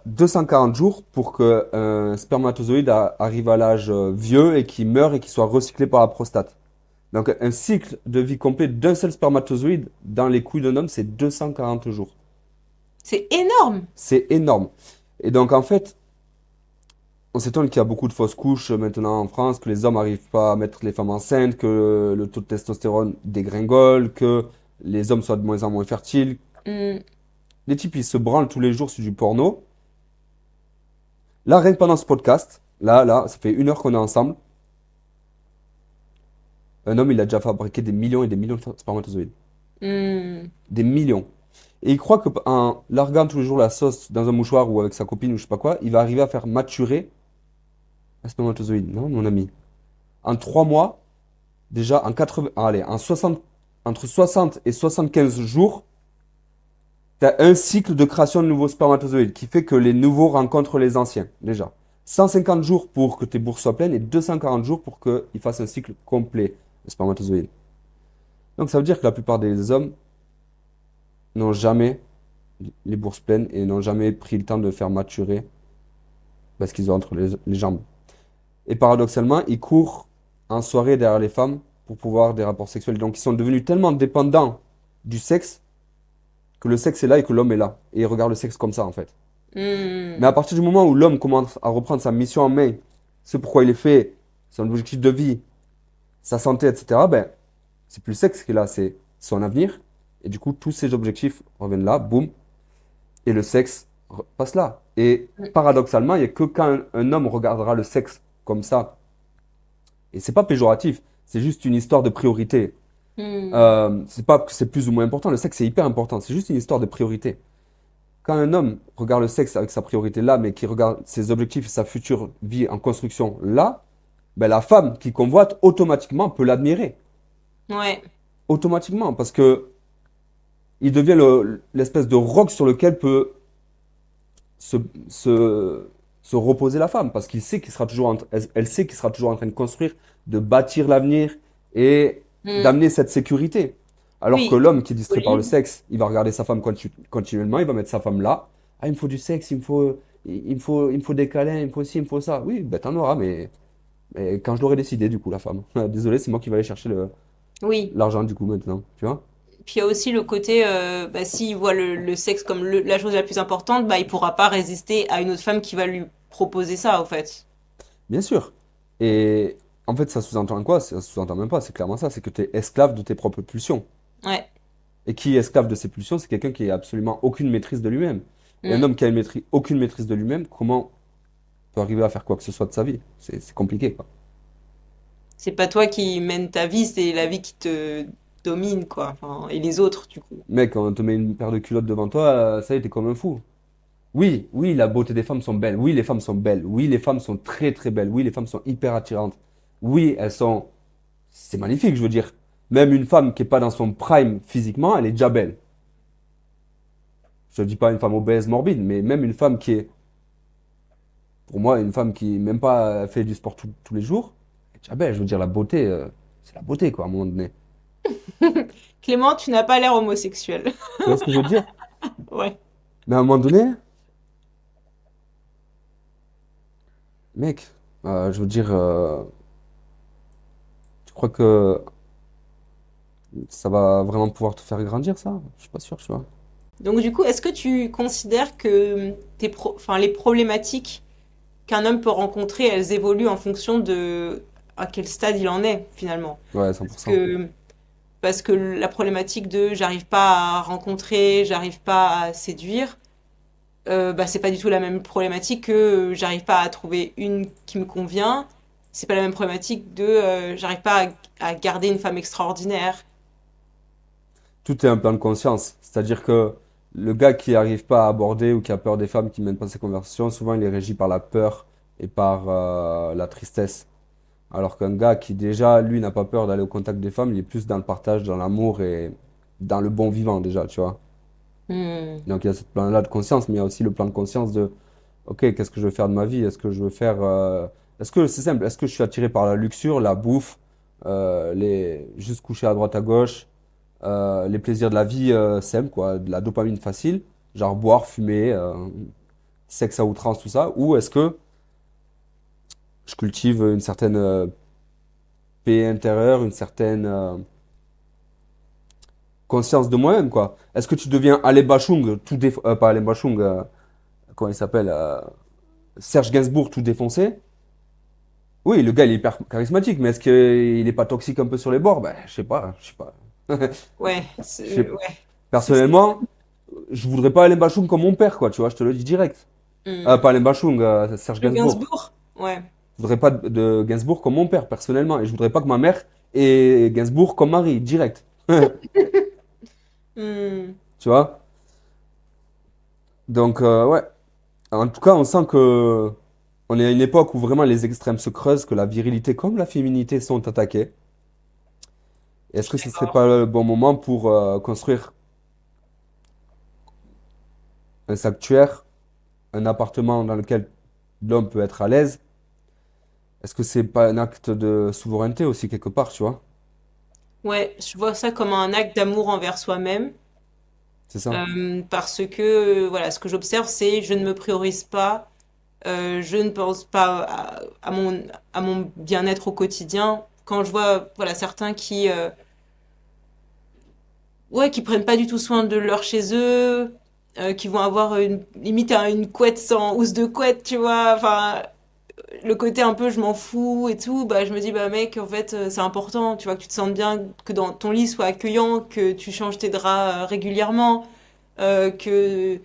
240 jours pour que un spermatozoïde arrive à l'âge vieux et qu'il meure et qu'il soit recyclé par la prostate. Donc un cycle de vie complet d'un seul spermatozoïde dans les couilles d'un homme, c'est 240 jours. C'est énorme. C'est énorme. Et donc en fait, on s'étonne qu'il y a beaucoup de fausses couches maintenant en France, que les hommes n'arrivent pas à mettre les femmes enceintes, que le taux de testostérone dégringole, que les hommes soient de moins en moins fertiles. Mm. Les types, ils se branlent tous les jours sur du porno. Là, rien que pendant ce podcast, là, ça fait 1 heure qu'on est ensemble. Un homme, il a déjà fabriqué des millions et des millions de spermatozoïdes. Mm. Des millions. Et il croit qu'en larguant tous les jours la sauce dans un mouchoir ou avec sa copine ou je sais pas quoi, il va arriver à faire maturer un spermatozoïde. Non, mon ami. En 3 mois, déjà en 80, allez, en 60, entre 60 et 75 jours, tu as un cycle de création de nouveaux spermatozoïdes qui fait que les nouveaux rencontrent les anciens, déjà. 150 jours pour que tes bourses soient pleines et 240 jours pour qu'ils fassent un cycle complet de spermatozoïdes. Donc ça veut dire que la plupart des hommes n'ont jamais les bourses pleines et n'ont jamais pris le temps de faire maturer ce qu'ils ont entre les jambes. Et paradoxalement, ils courent en soirée derrière les femmes pour pouvoir des rapports sexuels. Donc ils sont devenus tellement dépendants du sexe que le sexe est là et que l'homme est là. Et ils regardent le sexe comme ça en fait. Mais Mm. à partir du moment où l'homme commence à reprendre sa mission en main, ce pourquoi il est fait, son objectif de vie, sa santé, etc., ben, c'est plus le sexe qui est là, c'est son avenir. Et du coup, tous ces objectifs reviennent là, boum, et le sexe passe là. Et paradoxalement, il n'y a que quand un homme regardera le sexe comme ça, et c'est pas péjoratif, c'est juste une histoire de priorité. Mm. C'est pas que c'est plus ou moins important, le sexe c'est hyper important, c'est juste une histoire de priorité. Quand un homme regarde le sexe avec sa priorité là, mais qui regarde ses objectifs et sa future vie en construction là, ben la femme qui convoite automatiquement peut l'admirer. Ouais. Automatiquement, parce que il devient l'espèce de roc sur lequel peut se, se, se reposer la femme, parce qu'il sait qu'il sera toujours elle sait qu'il sera toujours en train de construire, de bâtir l'avenir et Mm. d'amener cette sécurité. Alors que Oui. l'homme qui est distrait par le Oui. sexe, il va regarder sa femme continuellement, il va mettre sa femme là. Ah, il me faut du sexe, il me faut des câlins, il me faut ci, il me faut ça. Oui, ben t'en auras, mais quand je l'aurai décidé, du coup, la femme. Désolé, c'est moi qui vais aller chercher Oui. l'argent, du coup, maintenant. Tu vois? Puis il y a aussi le côté, s'il voit le sexe comme la chose la plus importante, il pourra pas résister à une autre femme qui va lui proposer ça, au fait. Bien sûr. Et en fait, ça sous-entend quoi? Ça sous-entend même pas, c'est clairement ça, c'est que tu es esclave de tes propres pulsions. Ouais. Et qui est esclave de ses pulsions, c'est quelqu'un qui a absolument aucune maîtrise de lui-même. Et un Mm. homme qui a aucune maîtrise de lui-même, comment peut arriver à faire quoi que ce soit de sa vie? C'est compliqué, quoi. C'est pas toi qui mène ta vie, c'est la vie qui te domine, quoi. Enfin, et les autres, du coup. Mec, quand on te met une paire de culottes devant toi, ça y est, t'es comme un fou. Oui, oui, la beauté des femmes sont belles. Oui, les femmes sont belles. Oui, les femmes sont très très belles. Oui, les femmes sont hyper attirantes. Oui, elles sont. C'est magnifique, je veux dire. Même une femme qui est pas dans son prime physiquement, elle est déjà belle. Je ne dis pas une femme obèse, morbide, mais même une femme qui est, pour moi, une femme qui même pas fait du sport tous les jours, elle est déjà belle. Je veux dire, la beauté, c'est la beauté, quoi, à un moment donné. Clément, tu n'as pas l'air homosexuel. Tu vois ce que je veux dire? Ouais. Mais à un moment donné, mec, je veux dire, tu crois que ça va vraiment pouvoir te faire grandir, ça? Je suis pas sûr, tu vois. Donc, du coup, est-ce que tu considères que enfin, les problématiques qu'un homme peut rencontrer, elles évoluent en fonction de à quel stade il en est, finalement? Ouais, Parce 100%. que parce que la problématique de j'arrive pas à rencontrer, j'arrive pas à séduire, bah c'est pas du tout la même problématique que j'arrive pas à trouver une qui me convient. C'est pas la même problématique de j'arrive pas à garder une femme extraordinaire. Tout est un plan de conscience. C'est-à-dire que le gars qui n'arrive pas à aborder ou qui a peur des femmes qui mènent pas ses conversations, souvent il est régi par la peur et par la tristesse. Alors qu'un gars qui déjà, lui, n'a pas peur d'aller au contact des femmes, il est plus dans le partage, dans l'amour et dans le bon vivant déjà, tu vois. Hmm. Donc il y a ce plan-là de conscience, mais il y a aussi le plan de conscience de, ok, qu'est-ce que je veux faire de ma vie? Est-ce que je veux faire... Est-ce que c'est simple? Est-ce que je suis attiré par la luxure, la bouffe, juste coucher à droite à gauche, les plaisirs de la vie simples, quoi, de la dopamine facile, genre boire, fumer, sexe à outrance, tout ça, ou est-ce que je cultive une certaine paix intérieure, une certaine conscience de moi-même, quoi. Est-ce que tu deviens Alain Bachung, pas Alain Bachung, comment il s'appelle, Serge Gainsbourg, tout défoncé? Oui, le gars, il est hyper charismatique, mais est-ce qu'il est pas toxique un peu sur les bords? Ben, je sais pas, je sais pas. Ouais, Je sais- ouais. Personnellement, je voudrais pas Alain Bachung comme mon père, quoi, tu vois, je te le dis direct. Hmm. Pas Alain Bachung, Serge Le Gainsbourg. Gainsbourg? Ouais. Je voudrais pas de Gainsbourg comme mon père, personnellement, et je voudrais pas que ma mère ait Gainsbourg comme mari, direct. Hmm. Tu vois? Donc, ouais. En tout cas, on sent que on est à une époque où vraiment les extrêmes se creusent, que la virilité comme la féminité sont attaquées. Je Est-ce suis que ce serait d'accord. pas le bon moment pour construire un sanctuaire, un appartement dans lequel l'homme peut être à l'aise? Est-ce que c'est pas un acte de souveraineté aussi quelque part, tu vois? Ouais, je vois ça comme un acte d'amour envers soi-même. C'est ça? Parce que, voilà, ce que j'observe, c'est je ne me priorise pas, je ne pense pas à mon bien-être au quotidien. Quand je vois, voilà, certains qui, ouais, qui prennent pas du tout soin de leur chez eux, qui vont avoir limite une couette sans housse de couette, tu vois, enfin, le côté un peu je m'en fous et tout, bah je me dis bah mec en fait c'est important, tu vois que tu te sentes bien, que dans ton lit soit accueillant, que tu changes tes draps régulièrement, que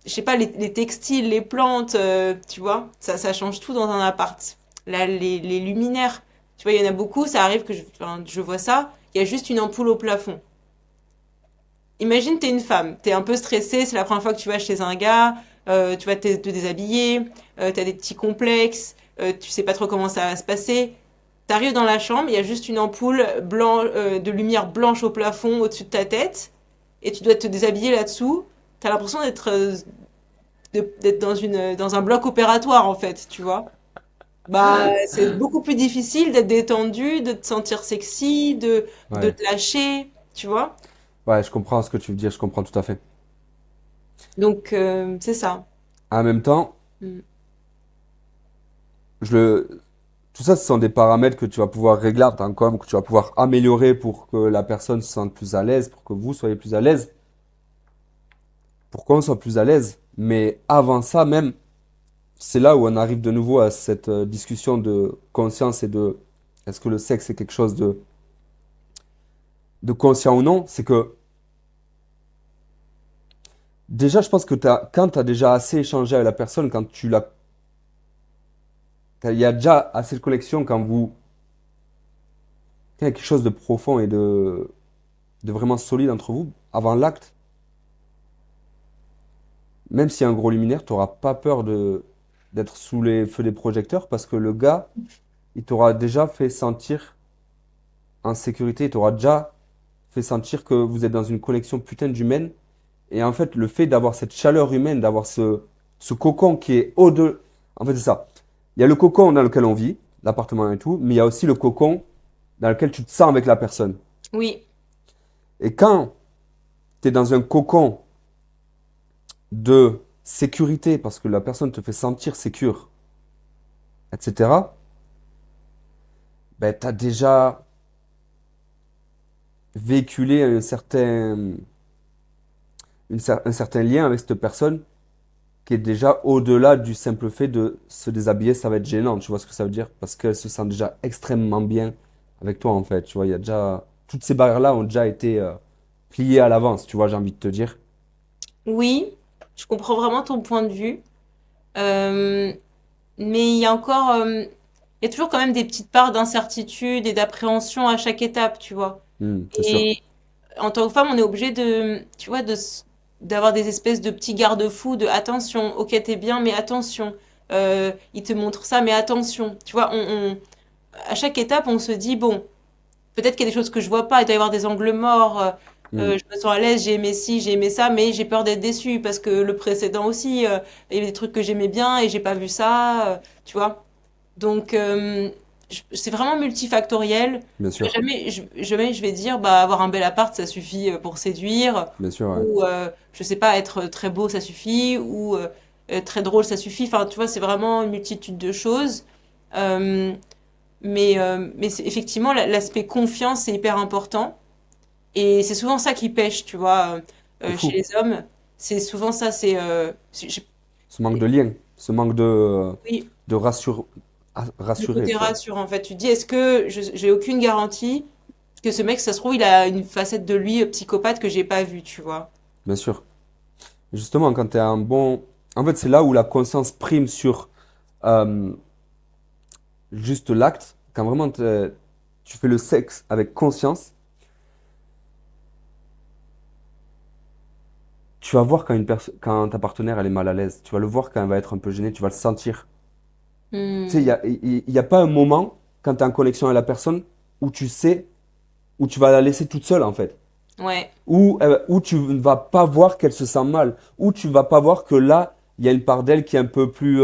je sais pas les textiles, les plantes, tu vois, ça change tout dans un appart. Là les luminaires, tu vois il y en a beaucoup, ça arrive que enfin, je vois ça, il y a juste une ampoule au plafond. Imagine, t'es une femme, t'es un peu stressée, c'est la première fois que tu vas chez un gars, tu vas te déshabiller, t'as des petits complexes, tu sais pas trop comment ça va se passer. T'arrives dans la chambre, il y a juste une ampoule de lumière blanche au plafond au-dessus de ta tête, et tu dois te déshabiller là-dessous. T'as l'impression d'être dans un bloc opératoire en fait, tu vois. Bah, c'est beaucoup plus difficile d'être détendu, de te sentir sexy, de Ouais. te lâcher, tu vois. Ouais, je comprends ce que tu veux dire, je comprends tout à fait. Donc, c'est ça. En même temps, Mm. je le... tout ça, ce sont des paramètres que tu vas pouvoir régler en tant qu'homme, que tu vas pouvoir améliorer pour que la personne se sente plus à l'aise, pour que vous soyez plus à l'aise, pour qu'on soit plus à l'aise. Mais avant ça même, c'est là où on arrive de nouveau à cette discussion de conscience et de est-ce que le sexe est quelque chose de conscient ou non. C'est que déjà, je pense que quand tu as déjà assez échangé avec la personne, quand il y a déjà assez de connexion, quand il y a quelque chose de profond et de vraiment solide entre vous, avant l'acte, même s'il y a un gros luminaire, tu n'auras pas peur d'être sous les feux des projecteurs parce que le gars, il t'aura déjà fait sentir en sécurité, il t'aura déjà fait sentir que vous êtes dans une connexion putain d'humaine. Et en fait, le fait d'avoir cette chaleur humaine, d'avoir ce cocon qui est au-delà. En fait, c'est ça. Il y a le cocon dans lequel on vit, l'appartement et tout, mais il y a aussi le cocon dans lequel tu te sens avec la personne. Oui, Et quand tu es dans un cocon de sécurité, parce que la personne te fait sentir sécure, etc., ben, tu as déjà véhiculé un certain lien avec cette personne qui est déjà au-delà du simple fait de se déshabiller, ça va être gênant, tu vois ce que ça veut dire? Parce qu'elle se sent déjà extrêmement bien avec toi, en fait, tu vois, il y a déjà toutes ces barrières-là ont déjà été pliées à l'avance, tu vois, j'ai envie de te dire. Oui, je comprends vraiment ton point de vue. Euh, mais il y a encore, il y a toujours quand même des petites parts d'incertitude et d'appréhension à chaque étape, tu vois. C'est sûr. Et en tant que femme, on est obligé de, tu vois, d'avoir des espèces de petits garde-fous de attention, ok, t'es bien, mais attention. Il te montre ça, mais attention. Tu vois, à chaque étape, on se dit, bon, peut-être qu'il y a des choses que je vois pas, il doit y avoir des angles morts. Hmm, Je me sens à l'aise, j'ai aimé ci, j'ai aimé ça, mais j'ai peur d'être déçue parce que le précédent aussi, il y avait des trucs que j'aimais bien et j'ai pas vu ça, tu vois. Donc, c'est vraiment multifactoriel. bien Tu vois, sûr, jamais je vais dire, bah, avoir un bel appart, ça suffit pour séduire, bien sûr, ouais. ou, je sais pas, être très beau, ça suffit, ou être très drôle, ça suffit. Enfin, tu vois, c'est vraiment une multitude de choses. Euh, mais effectivement, l'aspect confiance, c'est hyper important. Et c'est souvent ça qui pêche, tu vois, De chez fou. les hommes. C'est souvent ça, Ce manque de lien, ce manque oui, de le rassurer, côté tu vois. rassurant, en fait. Tu te dis, est-ce que j'ai aucune garantie que ce mec, ça se trouve, il a une facette de lui psychopathe que j'ai pas vue, tu vois. Bien sûr. Justement, quand tu es un bon... En fait, c'est là où la conscience prime sur euh, juste l'acte. Quand vraiment tu fais le sexe avec conscience, tu vas voir quand ta partenaire elle est mal à l'aise. Tu vas le voir quand elle va être un peu gênée, tu vas le sentir. Tu sais, Hmm, il y a pas un moment, quand tu es en connexion avec la personne, où tu sais, où tu vas la laisser toute seule, en fait. ouais, Où tu ne vas pas voir qu'elle se sent mal. Où tu vas pas voir que là, il y a une part d'elle qui est un peu plus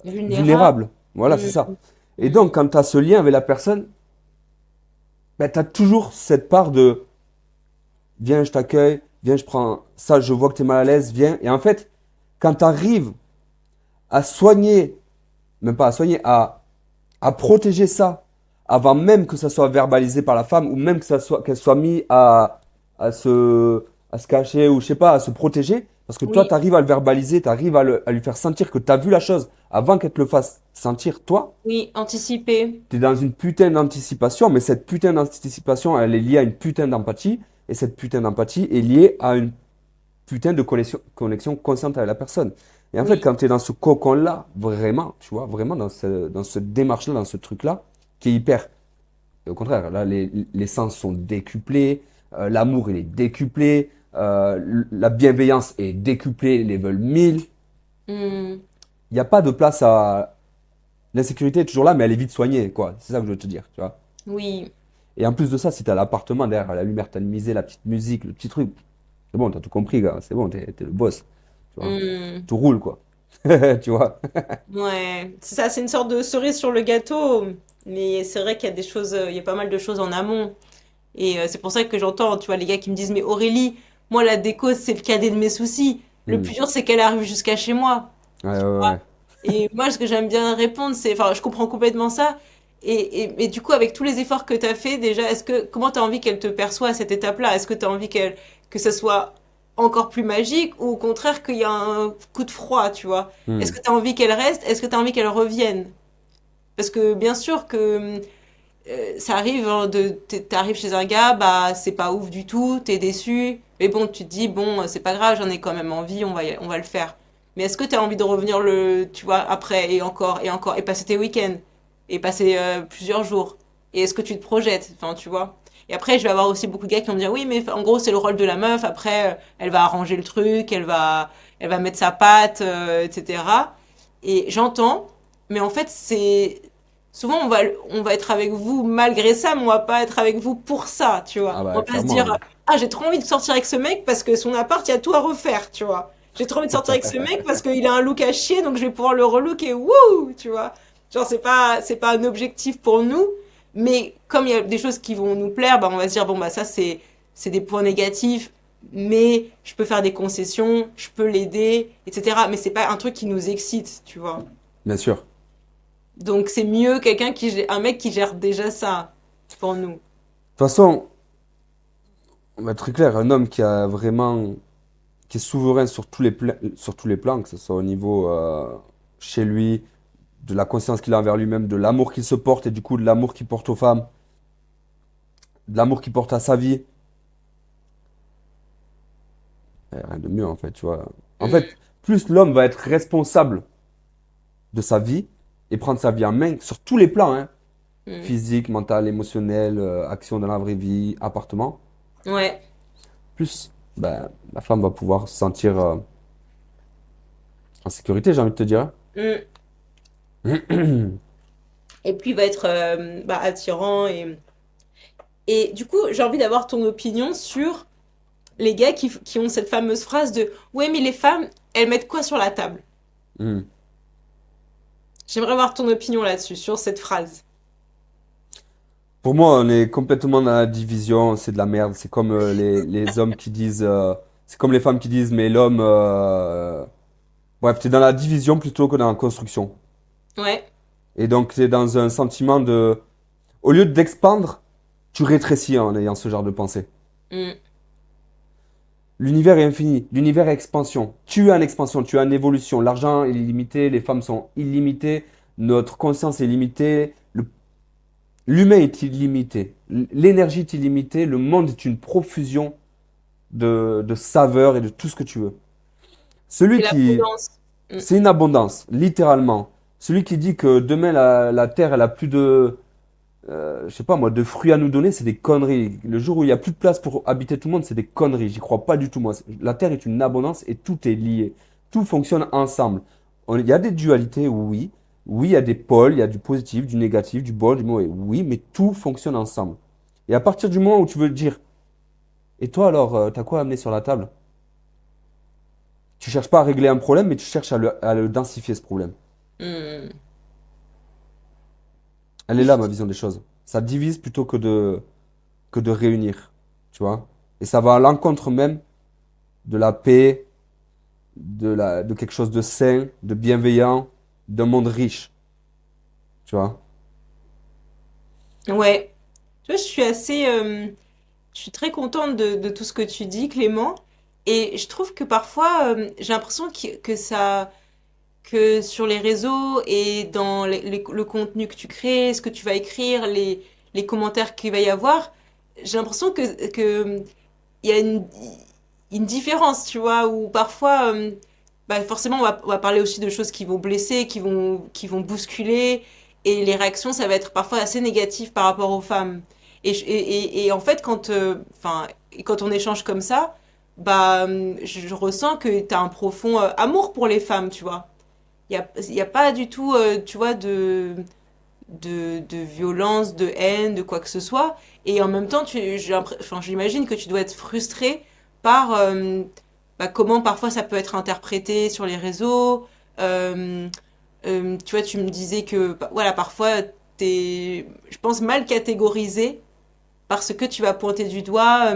vulnérable. vulnérable. Voilà, c'est Hmm, ça. Et hmm, donc, quand tu as ce lien avec la personne, ben, tu as toujours cette part de viens, je t'accueille, viens, je prends ça, je vois que tu es mal à l'aise, viens. Et en fait, quand tu arrives à soigner, même pas à soigner, à protéger ça avant même que ça soit verbalisé par la femme ou même que ça soit qu'elle soit mise à se à se cacher ou je sais pas à se protéger parce que toi oui, tu arrives à le verbaliser, tu arrives à lui faire sentir que tu as vu la chose avant qu'elle te le fasse sentir toi, oui, anticiper. tu es dans une putain d'anticipation mais cette putain d'anticipation elle est liée à une putain d'empathie et cette putain d'empathie est liée à une putain de connexion consciente avec la personne. Et en fait, Oui. quand tu es dans ce cocon-là, vraiment, tu vois, vraiment dans ce démarche-là, dans ce truc-là, qui est hyper. Et au contraire, là, les sens sont décuplés, l'amour, il est décuplé, la bienveillance est décuplée, level 1000. Hmm, Il n'y a pas de place à. L'insécurité est toujours là, mais elle est vite soignée, quoi. C'est ça que je veux te dire, tu vois. oui. Et en plus de ça, si tu as l'appartement derrière, la lumière tamisée, la petite musique, le petit truc, c'est bon, t'as tout compris, gars. C'est bon, t'es le boss. Tu vois. Hmm. Tout roule, quoi. Tu vois. Ouais, c'est ça, c'est une sorte de cerise sur le gâteau. Mais c'est vrai qu'il y a des choses, il y a pas mal de choses en amont. Et c'est pour ça que j'entends, tu vois, les gars qui me disent, mais Aurélie, moi, la déco, c'est le cadet de mes soucis. Le Hmm. plus dur, c'est qu'elle arrive jusqu'à chez moi. Ouais, ouais, ouais. Et moi, ce que j'aime bien répondre, c'est, enfin, je comprends complètement ça. Et du coup, avec tous les efforts que tu as fait, déjà, comment tu as envie qu'elle te perçoit à cette étape-là? Est-ce que tu as envie que ça soit encore plus magique ou au contraire qu'il y a un coup de froid, tu vois? Est-ce Hmm. que tu as envie qu'elle reste? Est-ce que tu as envie qu'elle revienne? Parce que bien sûr que ça arrive, hein, t'arrives chez un gars, bah c'est pas ouf du tout, t'es déçu, mais bon, tu te dis, bon, c'est pas grave, j'en ai quand même envie, on va le faire. Mais est-ce que t'as envie de revenir tu vois, après, et encore, et passer tes week-ends, et passer plusieurs jours? Et est-ce que tu te projettes? Enfin, tu vois. Et après, je vais avoir aussi beaucoup de gars qui vont me dire, oui, mais en gros, c'est le rôle de la meuf, après, elle va arranger le truc, elle va mettre sa patte, etc. Et j'entends, mais en fait, souvent, on va être avec vous malgré ça, mais on va pas être avec vous pour ça, tu Ah vois. On bah, va pas se clairement, dire, oui. ah, j'ai trop envie de sortir avec ce mec parce que son appart, il y a tout à refaire, tu vois. J'ai trop envie de sortir avec ce mec parce qu'il a un look à chier, donc je vais pouvoir le relooker, wouh, tu vois. Genre, c'est pas un objectif pour nous, mais comme il y a des choses qui vont nous plaire, bah, on va se dire, bon, bah, ça, c'est des points négatifs, mais je peux faire des concessions, je peux l'aider, etc. Mais c'est pas un truc qui nous excite, tu vois. Bien sûr. De Donc c'est mieux un mec qui gère déjà ça pour nous. toute façon, on va être très clair, un homme qui a vraiment, qui est souverain sur tous les plans, que ce soit au niveau chez lui, de la conscience qu'il a envers lui-même, de l'amour qu'il se porte et du coup de l'amour qu'il porte aux femmes, de l'amour qu'il porte à sa vie. Rien de mieux, en fait, tu vois. En Mm, fait, plus l'homme va être responsable de sa vie et prendre sa vie en main sur tous les plans, hein, mm. physique, mental, émotionnel, action dans la vraie vie, appartement, Ouais. plus ben, la femme va pouvoir se sentir en sécurité, j'ai envie de te dire. Mm. Et puis il va être attirant et du coup, j'ai envie d'avoir ton opinion sur les gars qui ont cette fameuse phrase de ouais, mais les femmes, elles mettent quoi sur la table? Hmm. J'aimerais avoir ton opinion là-dessus, sur cette phrase. Pour moi, on est complètement dans la division, c'est de la merde. C'est comme les hommes qui disent, c'est comme les femmes qui disent, mais l'homme, bref, t'es dans la division plutôt que dans la construction. Ouais. Et donc, t'es dans un sentiment de, au lieu d'expandre, tu rétrécis en ayant ce genre de pensée. Mm. L'univers est infini, l'univers est expansion. Tu es en expansion, tu es en évolution. L'argent est illimité, les femmes sont illimitées, notre conscience est limitée, l'humain est illimité, l'énergie est illimitée, le monde est une profusion de saveurs et de tout ce que tu veux. Celui C'est qui, l'abondance. Mm. c'est une abondance, littéralement. Celui qui dit que demain la terre elle a plus de, je sais pas moi, de fruits à nous donner, c'est des conneries. Le jour où il y a plus de place pour habiter tout le monde, c'est des conneries. J'y crois pas du tout moi. La terre est une abondance et tout est lié. Tout fonctionne ensemble. Il y a des dualités, oui. Oui, il y a des pôles, il y a du positif, du négatif, du bon, du mauvais. Oui, mais tout fonctionne ensemble. Et à partir du moment où tu veux dire, et toi alors, t'as quoi à amener sur la table? Tu cherches pas à régler un problème, mais tu cherches à le densifier ce problème. Mm. Elle est là, ma vision des choses. Ça divise plutôt que de réunir. Tu vois? Et ça va à l'encontre même de la paix, de quelque chose de sain, de bienveillant, d'un monde riche. Tu vois? Ouais. Tu vois, je suis très contente de tout ce que tu dis, Clément. Et je trouve que parfois, j'ai l'impression que sur les réseaux et dans le contenu que tu crées, ce que tu vas écrire, les commentaires qu'il va y avoir, j'ai l'impression que il y a une différence, tu vois, où parfois, forcément, on va parler aussi de choses qui vont blesser, qui vont bousculer, et les réactions, ça va être parfois assez négatif par rapport aux femmes. Et en fait, quand on échange comme ça, je ressens que tu as un profond amour pour les femmes, tu vois. Il y a pas du tout, tu vois, de violence, de haine, de quoi que ce soit. Et en même temps, j'imagine que tu dois être frustré par comment parfois ça peut être interprété sur les réseaux. Euh, Tu vois, tu me disais que voilà, parfois t'es, je pense, mal catégorisé parce que tu vas pointer du doigt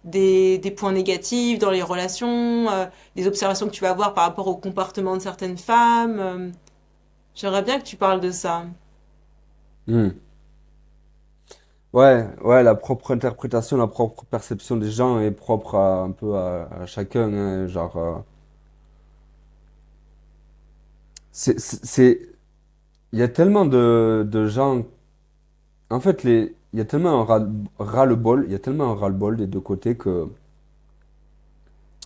des points négatifs dans les relations, des observations que tu vas avoir par rapport au comportement de certaines femmes. J'aimerais bien que tu parles de ça. Hmm. Ouais, ouais, la propre interprétation, la propre perception des gens est propre un peu à chacun, hein, genre, il y a tellement de gens, en fait, il y a tellement ras-le-bol, il y a tellement un ras-le-bol des deux côtés que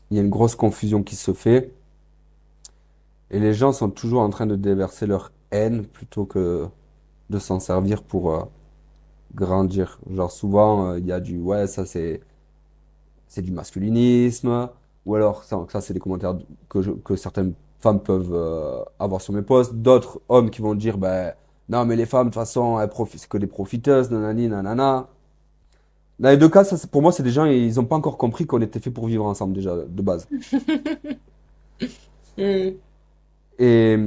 il y a une grosse confusion qui se fait et les gens sont toujours en train de déverser leur haine plutôt que de s'en servir pour grandir. Genre souvent, il y a du ouais, ça c'est du masculinisme, ou alors ça c'est des commentaires que certaines femmes peuvent avoir sur mes posts, d'autres hommes qui vont dire ben non mais les femmes de toute façon c'est que des profiteuses, nanani nanana. Dans les deux cas, pour moi c'est des gens ils ont pas encore compris qu'on était fait pour vivre ensemble déjà de base. Hmm. Et,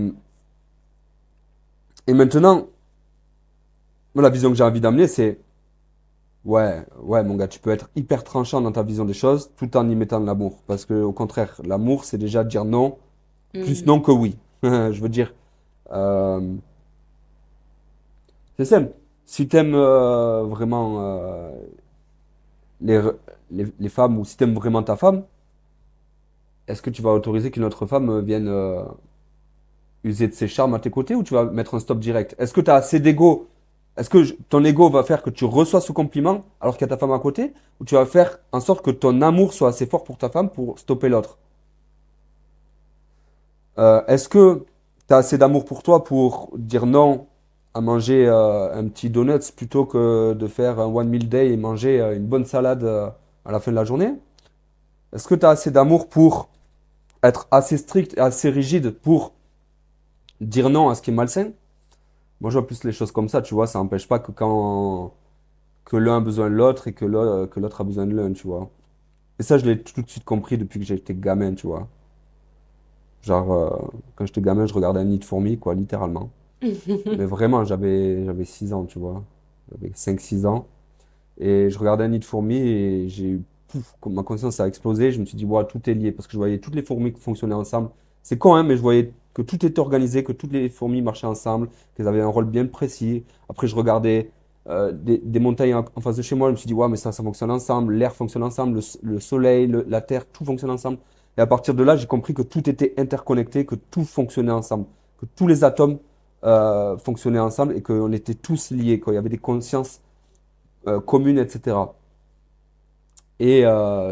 et maintenant, moi la vision que j'ai envie d'amener c'est ouais, ouais, mon gars, tu peux être hyper tranchant dans ta vision des choses tout en y mettant de l'amour. Parce que, au contraire, l'amour, c'est déjà dire non, plus Hmm. non que oui. Je veux dire, euh, c'est simple. Si t'aimes vraiment les, les femmes ou si t'aimes vraiment ta femme, est-ce que tu vas autoriser qu'une autre femme vienne user de ses charmes à tes côtés ou tu vas mettre un stop direct? Est-ce que tu as assez d'ego Est-ce que ton ego va faire que tu reçois ce compliment alors qu'il y a ta femme à côté, ou tu vas faire en sorte que ton amour soit assez fort pour ta femme pour stopper l'autre? Est-ce que tu as assez d'amour pour toi pour dire non à manger un petit donuts plutôt que de faire un one meal day et manger une bonne salade à la fin de la journée? Est-ce que tu as assez d'amour pour être assez strict et assez rigide pour dire non à ce qui est malsain? Moi, je vois plus les choses comme ça, tu vois. Ça n'empêche pas que quand que l'un a besoin de l'autre et que l'autre a besoin de l'un, tu vois. Et ça, je l'ai tout de suite compris depuis que j'étais gamin, tu vois. Genre, quand j'étais gamin, je regardais un nid de fourmis, quoi, littéralement. Mais vraiment, j'avais 6 ans, tu vois. J'avais 5 6 ans. Et je regardais un nid de fourmis et j'ai eu, pouf, comme ma conscience a explosé. Je me suis dit, ouais, tout est lié parce que je voyais toutes les fourmis qui fonctionnaient ensemble. C'est con, hein, mais je voyais que tout était organisé, que toutes les fourmis marchaient ensemble, qu'elles avaient un rôle bien précis. Après, je regardais des montagnes en face de chez moi. Je me suis dit, ouais, mais ça fonctionne ensemble. L'air fonctionne ensemble, le soleil, la terre, tout fonctionne ensemble. Et à partir de là, j'ai compris que tout était interconnecté, que tout fonctionnait ensemble, que tous les atomes fonctionnaient ensemble et qu'on était tous liés, quoi. Il y avait des consciences communes, etc. Et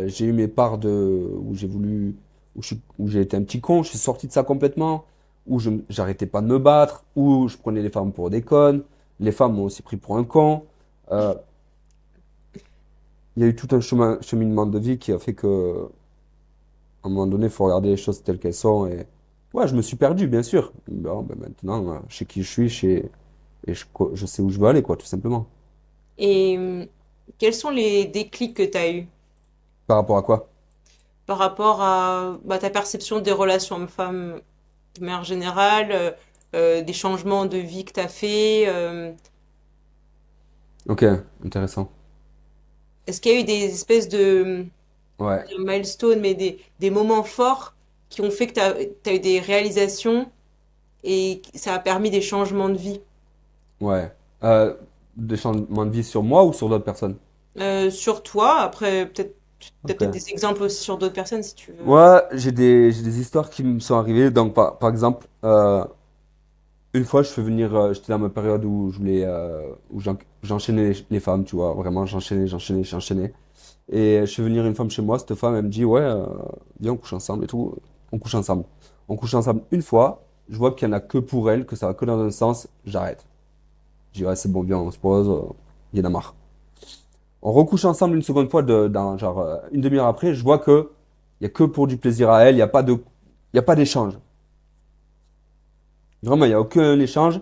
j'ai eu mes parts de où j'ai voulu, où j'ai été un petit con, je suis sorti de ça complètement, où j'arrêtais pas de me battre, où je prenais les femmes pour des connes, les femmes m'ont aussi pris pour un con. Euh, Il y a eu tout un cheminement de vie qui a fait que, à un moment donné, il faut regarder les choses telles qu'elles sont. Et ouais, je me suis perdu, bien sûr. Bon, ben maintenant, je sais qui je suis, et je sais où je veux aller, quoi, tout simplement. Et quels sont les déclics que tu as eus Par rapport à quoi? par rapport à bah, ta perception des relations hommes-femmes de manière générale, des changements de vie que tu as fait Ok, intéressant. est-ce qu'il y a eu des espèces de Ouais, milestones, mais des moments forts qui ont fait que tu as eu des réalisations et que ça a permis des changements de vie? ouais. Euh, des changements de vie sur moi ou sur d'autres personnes? Sur toi, après, t'as Ok. peut-être des exemples aussi sur d'autres personnes si tu veux. Moi, j'ai des histoires qui me sont arrivées. Donc, par exemple, une fois, je fais venir, j'étais dans ma période où je voulais, où j'enchaînais les femmes, tu vois. Vraiment, j'enchaînais. Et je fais venir une femme chez moi. Cette femme, elle me dit, ouais, viens, on couche ensemble et tout. On couche ensemble. On couche ensemble une fois. Je vois qu'il y en a que pour elle, que ça va que dans un sens. J'arrête. Je dis, ouais, c'est bon, viens, on se pose. Il y en a marre. On recouche ensemble une seconde fois dans genre une demi-heure après, je vois que il y a que pour du plaisir à elle, il y a pas d'échange. Vraiment, il y a aucun échange.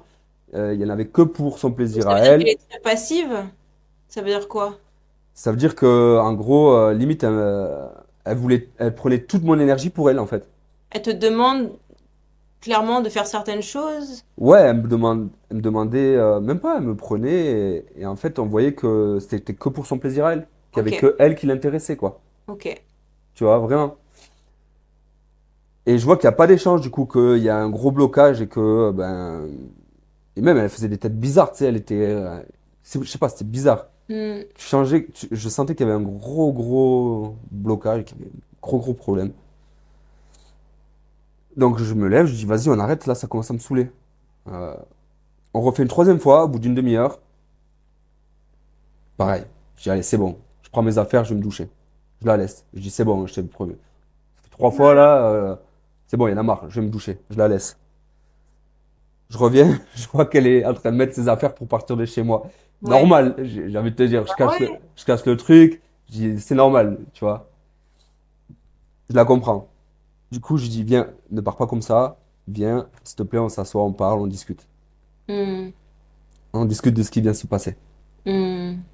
Il y en avait que pour son Donc plaisir ça veut à dire qu'elle elle. est très passive? Ça veut dire quoi? Ça veut dire que en gros, limite, elle prenait toute mon énergie pour elle en fait. Elle te demande clairement de faire certaines choses? Ouais, elle me demandait même pas, elle me prenait et en fait, on voyait que c'était que pour son plaisir à elle, qu'il y Ok, avait que elle qui l'intéressait quoi. ok. Tu vois, vraiment. Et je vois qu'il n'y a pas d'échange, du coup, qu'il y a un gros blocage et que, ben, et même elle faisait des têtes bizarres, tu sais, elle était, je sais pas, c'était bizarre. Hmm, Je sentais qu'il y avait un gros blocage, qu'il y avait un gros problème. Donc je me lève, je dis, vas-y, on arrête, là, ça commence à me saouler. Euh, on refait une troisième fois, au bout d'une demi-heure, pareil. Je dis, allez, c'est bon, je prends mes affaires, je vais me doucher. Je la laisse. Je dis, c'est bon, je t'ai promis. Ça fait 3 fois, là, c'est bon, il y en a marre, je vais me doucher. Je la laisse. Je reviens, je vois qu'elle est en train de mettre ses affaires pour partir de chez moi. ouais. Normal, j'ai envie de te dire, Bah ouais. je casse le truc, je dis, c'est normal, tu vois. Je la comprends. Du coup, je dis, viens, ne pars pas comme ça, viens, s'il te plaît, on s'assoit, on parle, on discute. Hmm, On discute de ce qui vient de se passer. hmm.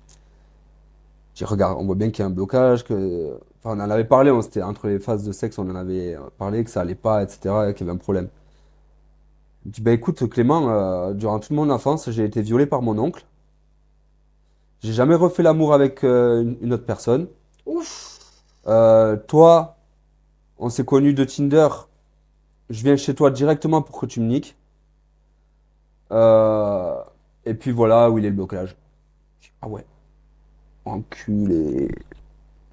Je dis, regarde, on voit bien qu'il y a un blocage, que... Enfin, on en avait parlé, on s'était, entre les phases de sexe, on en avait parlé, que ça allait pas, etc., qu'il y avait un problème. Je dis, bah écoute, Clément, durant toute mon enfance, j'ai été violé par mon oncle. J'ai jamais refait l'amour avec une autre personne. Ouf. Toi, on s'est connus de Tinder. Je viens chez toi directement pour que tu me niques. Euh, et puis voilà où il est le blocage. Ah ouais, enculé,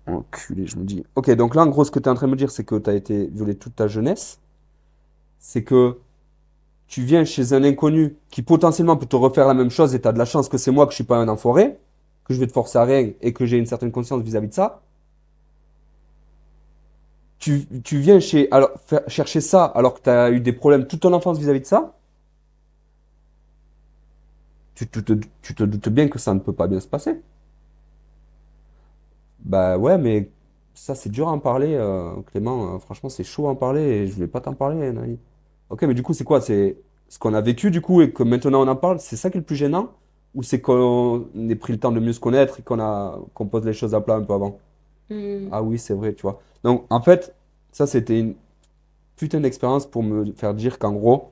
enculé. Je me dis. Ok, donc là, en gros, ce que tu es en train de me dire, c'est que tu as été violé toute ta jeunesse. C'est que tu viens chez un inconnu qui potentiellement peut te refaire la même chose et tu as de la chance que c'est moi, que je suis pas un enfoiré, que je vais te forcer à rien et que j'ai une certaine conscience vis-à-vis de ça. Tu viens chercher ça alors que tu as eu des problèmes toute ton enfance vis-à-vis de ça. Tu te doutes bien que ça ne peut pas bien se passer. Bah ouais, mais ça c'est dur à en parler, Clément. Franchement, c'est chaud à en parler et je voulais pas t'en parler, Nani. Ok, mais du coup, c'est quoi? C'est ce qu'on a vécu du coup et que maintenant on en parle, c'est ça qui est le plus gênant? Ou c'est qu'on ait pris le temps de mieux se connaître et qu'on pose les choses à plat un peu avant? Hmm. Ah oui, c'est vrai, tu vois. Donc en fait, ça c'était une putain d'expérience pour me faire dire qu'en gros,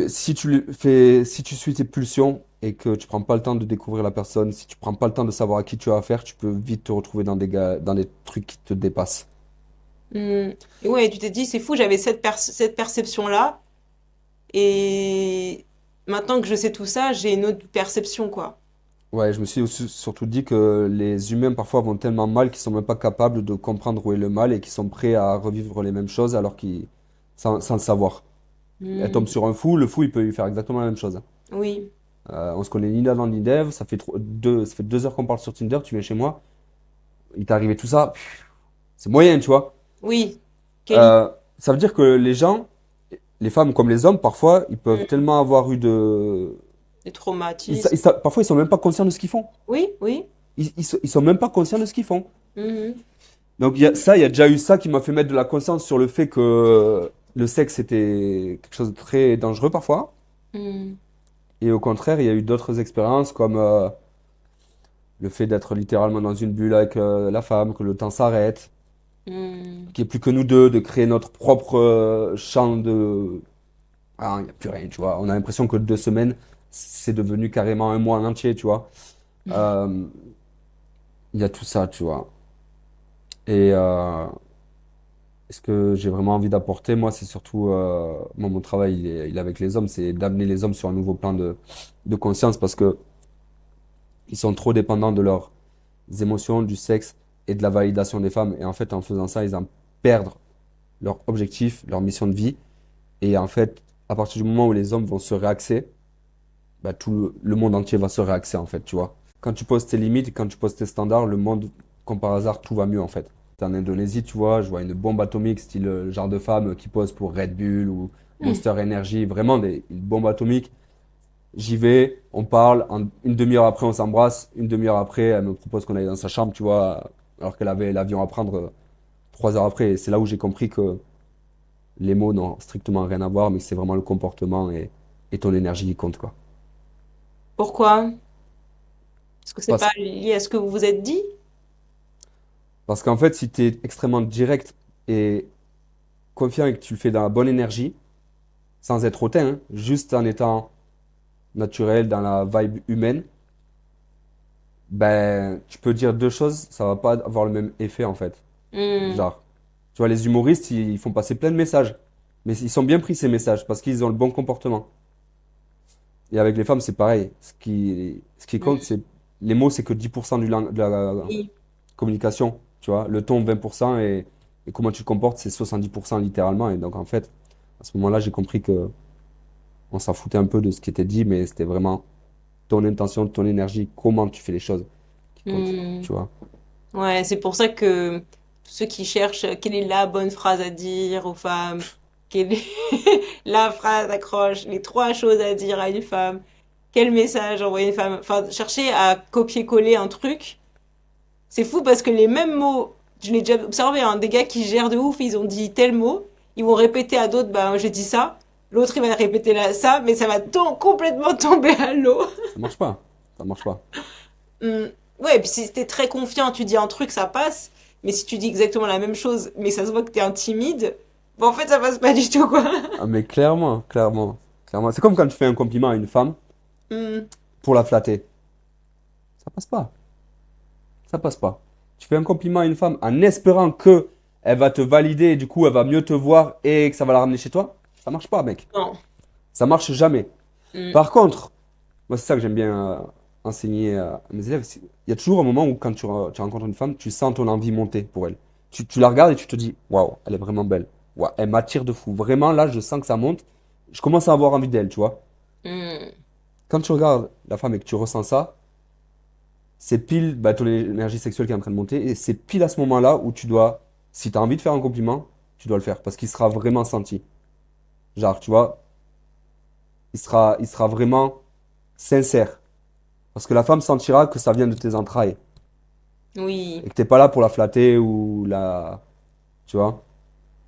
si tu suis tes pulsions et que tu prends pas le temps de découvrir la personne, si tu prends pas le temps de savoir à qui tu as affaire, tu peux vite te retrouver dans des trucs qui te dépassent. Hmm. Et ouais, tu t'es dit, c'est fou, j'avais cette perception-là. Et maintenant que je sais tout ça, j'ai une autre perception, quoi. Ouais, je me suis aussi surtout dit que les humains parfois vont tellement mal qu'ils sont même pas capables de comprendre où est le mal et qu'ils sont prêts à revivre les mêmes choses sans le savoir. Elle tombe Hmm. sur un fou, le fou il peut lui faire exactement la même chose. Oui, On se connaît ni d'Adam ni d'Ève, ça fait 2 heures qu'on parle sur Tinder, tu viens chez moi, il t'est arrivé tout ça, c'est moyen, tu vois. oui. Kelly. Euh, Ça veut dire que les gens, les femmes comme les hommes, parfois, ils peuvent Hmm. tellement avoir eu de... Des traumatismes. Parfois, ils sont même pas conscients de ce qu'ils font. Oui, oui. Ils sont même pas conscients de ce qu'ils font. Mhm. Donc, il y a déjà eu ça qui m'a fait mettre de la conscience sur le fait que le sexe était quelque chose de très dangereux parfois. Hmm. Et au contraire, il y a eu d'autres expériences comme le fait d'être littéralement dans une bulle avec la femme, que le temps s'arrête, Hmm. qu'il n'y ait plus que nous deux, de créer notre propre champ de... Ah, il n'y a plus rien, tu vois. On a l'impression que 2 semaines, c'est devenu carrément un mois en entier, tu vois. Euh, Il y a tout ça, tu vois. Et ce que j'ai vraiment envie d'apporter, moi, c'est surtout... moi, mon travail, il est avec les hommes, c'est d'amener les hommes sur un nouveau plan de conscience parce que ils sont trop dépendants de leurs émotions, du sexe et de la validation des femmes. Et en fait, en faisant ça, ils en perdent leur objectif, leur mission de vie. Et en fait, à partir du moment où les hommes vont se réaxer, bah, tout le monde entier va se réaxer, en fait, tu vois. Quand tu poses tes limites, quand tu poses tes standards, le monde, comme par hasard, tout va mieux, en fait. T'es en Indonésie, tu vois, je vois une bombe atomique, style genre de femme qui pose pour Red Bull ou Hmm. Monster Energy, vraiment une bombe atomique. J'y vais, on parle, une demi-heure après, on s'embrasse, une demi-heure après, elle me propose qu'on aille dans sa chambre, tu vois, alors qu'elle avait l'avion à prendre 3 heures après. Et c'est là où j'ai compris que les mots n'ont strictement rien à voir, mais c'est vraiment le comportement et ton énergie qui compte, quoi. Pourquoi? Est-ce que c'est pas Parce, lié à ce que vous vous êtes dit? parce qu'en fait, si tu es extrêmement direct et confiant et que tu le fais dans la bonne énergie, sans être hautain, hein, juste en étant naturel, dans la vibe humaine, ben, tu peux dire deux choses, ça va pas avoir le même effet, en fait. Hmm. Genre, tu vois, les humoristes, ils font passer plein de messages. Mais ils sont bien pris, ces messages, parce qu'ils ont le bon comportement. Et avec les femmes, c'est pareil. Ce qui compte, Hmm. c'est les mots, c'est que 10% de la Oui. communication. Tu vois, le ton, 20%, et comment tu te comportes, c'est 70% littéralement. Et donc, en fait, à ce moment-là, j'ai compris que on s'en foutait un peu de ce qui était dit, mais c'était vraiment ton intention, ton énergie, comment tu fais les choses qui compte. Hmm. Tu vois. Ouais, c'est pour ça que tous ceux qui cherchent quelle est la bonne phrase à dire aux femmes, quelle est la phrase accroche, les trois choses à dire à une femme, quel message envoyer à une femme, enfin, chercher à copier-coller un truc, c'est fou parce que les mêmes mots, je l'ai déjà observé, hein, des gars qui gèrent de ouf, ils ont dit tel mot, ils vont répéter à d'autres, bah, j'ai dit ça, l'autre il va répéter là, ça, mais ça va complètement tomber à l'eau. Ça marche pas. Ça marche pas. Hmm. Ouais, et puis si t'es très confiant, tu dis un truc, ça passe. Mais si tu dis exactement la même chose, mais ça se voit que t'es un timide, bon, en fait, ça passe pas du tout, quoi. Ah, mais clairement, clairement, clairement. C'est comme quand tu fais un compliment à une femme Hmm. pour la flatter. Ça passe pas. Ça passe pas. Tu fais un compliment à une femme en espérant que elle va te valider et du coup elle va mieux te voir et que ça va la ramener chez toi. Ça marche pas, mec. Non. Ça marche jamais. Hmm. Par contre, moi c'est ça que j'aime bien enseigner à mes élèves. Il y a toujours un moment où quand tu rencontres une femme, tu sens ton envie monter pour elle. Tu la regardes et tu te dis, waouh, elle est vraiment belle. ouais, elle m'attire de fou. Vraiment, là, je sens que ça monte. Je commence à avoir envie d'elle, tu vois. Hmm. Quand tu regardes la femme et que tu ressens ça, c'est pile bah, ton énergie sexuelle qui est en train de monter. Et c'est pile à ce moment-là où tu dois, si tu as envie de faire un compliment, tu dois le faire. Parce qu'il sera vraiment senti. Genre, tu vois, il sera vraiment sincère. Parce que la femme sentira que ça vient de tes entrailles. Et Oui. que t'es pas là pour la flatter ou la... Tu vois?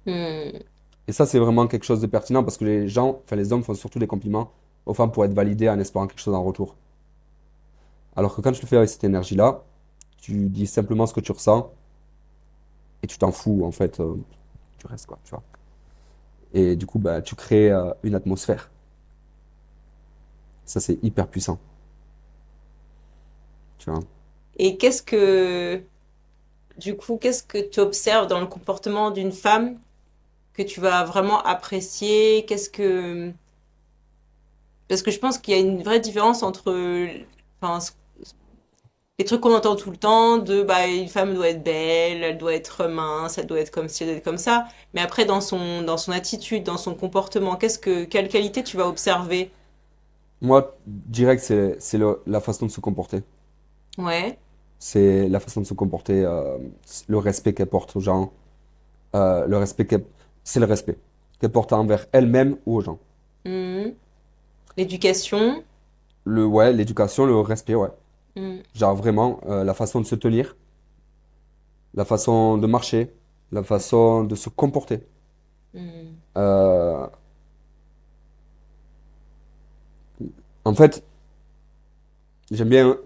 Hmm. Et ça, c'est vraiment quelque chose de pertinent parce que les gens, enfin les hommes font surtout des compliments aux femmes pour être validés en espérant quelque chose en retour. Alors que quand tu le fais avec cette énergie-là, tu dis simplement ce que tu ressens et tu t'en fous, en fait, tu restes quoi, tu vois. Et du coup, bah, tu crées une atmosphère. Ça, c'est hyper puissant, tu vois. Et du coup, qu'est-ce que tu observes dans le comportement d'une femme que tu vas vraiment apprécier? Parce que je pense qu'il y a une vraie différence entre, enfin, les trucs qu'on entend tout le temps de, bah, une femme doit être belle, elle doit être mince, elle doit être comme ci, elle doit être comme ça. Mais après, dans son attitude, dans son comportement, quelle qualité tu vas observer? Moi, direct, c'est la façon de se comporter. Ouais. C'est la façon de se comporter, le respect qu'elle porte aux gens, le respect c'est le respect qu'elle porte envers elle-même ou aux gens. Mhm. L'éducation. Ouais, l'éducation, le respect, ouais. Mhm. Genre vraiment, la façon de se tenir, la façon de marcher, la façon de se comporter. Mhm. Euh, En fait, j'aime bien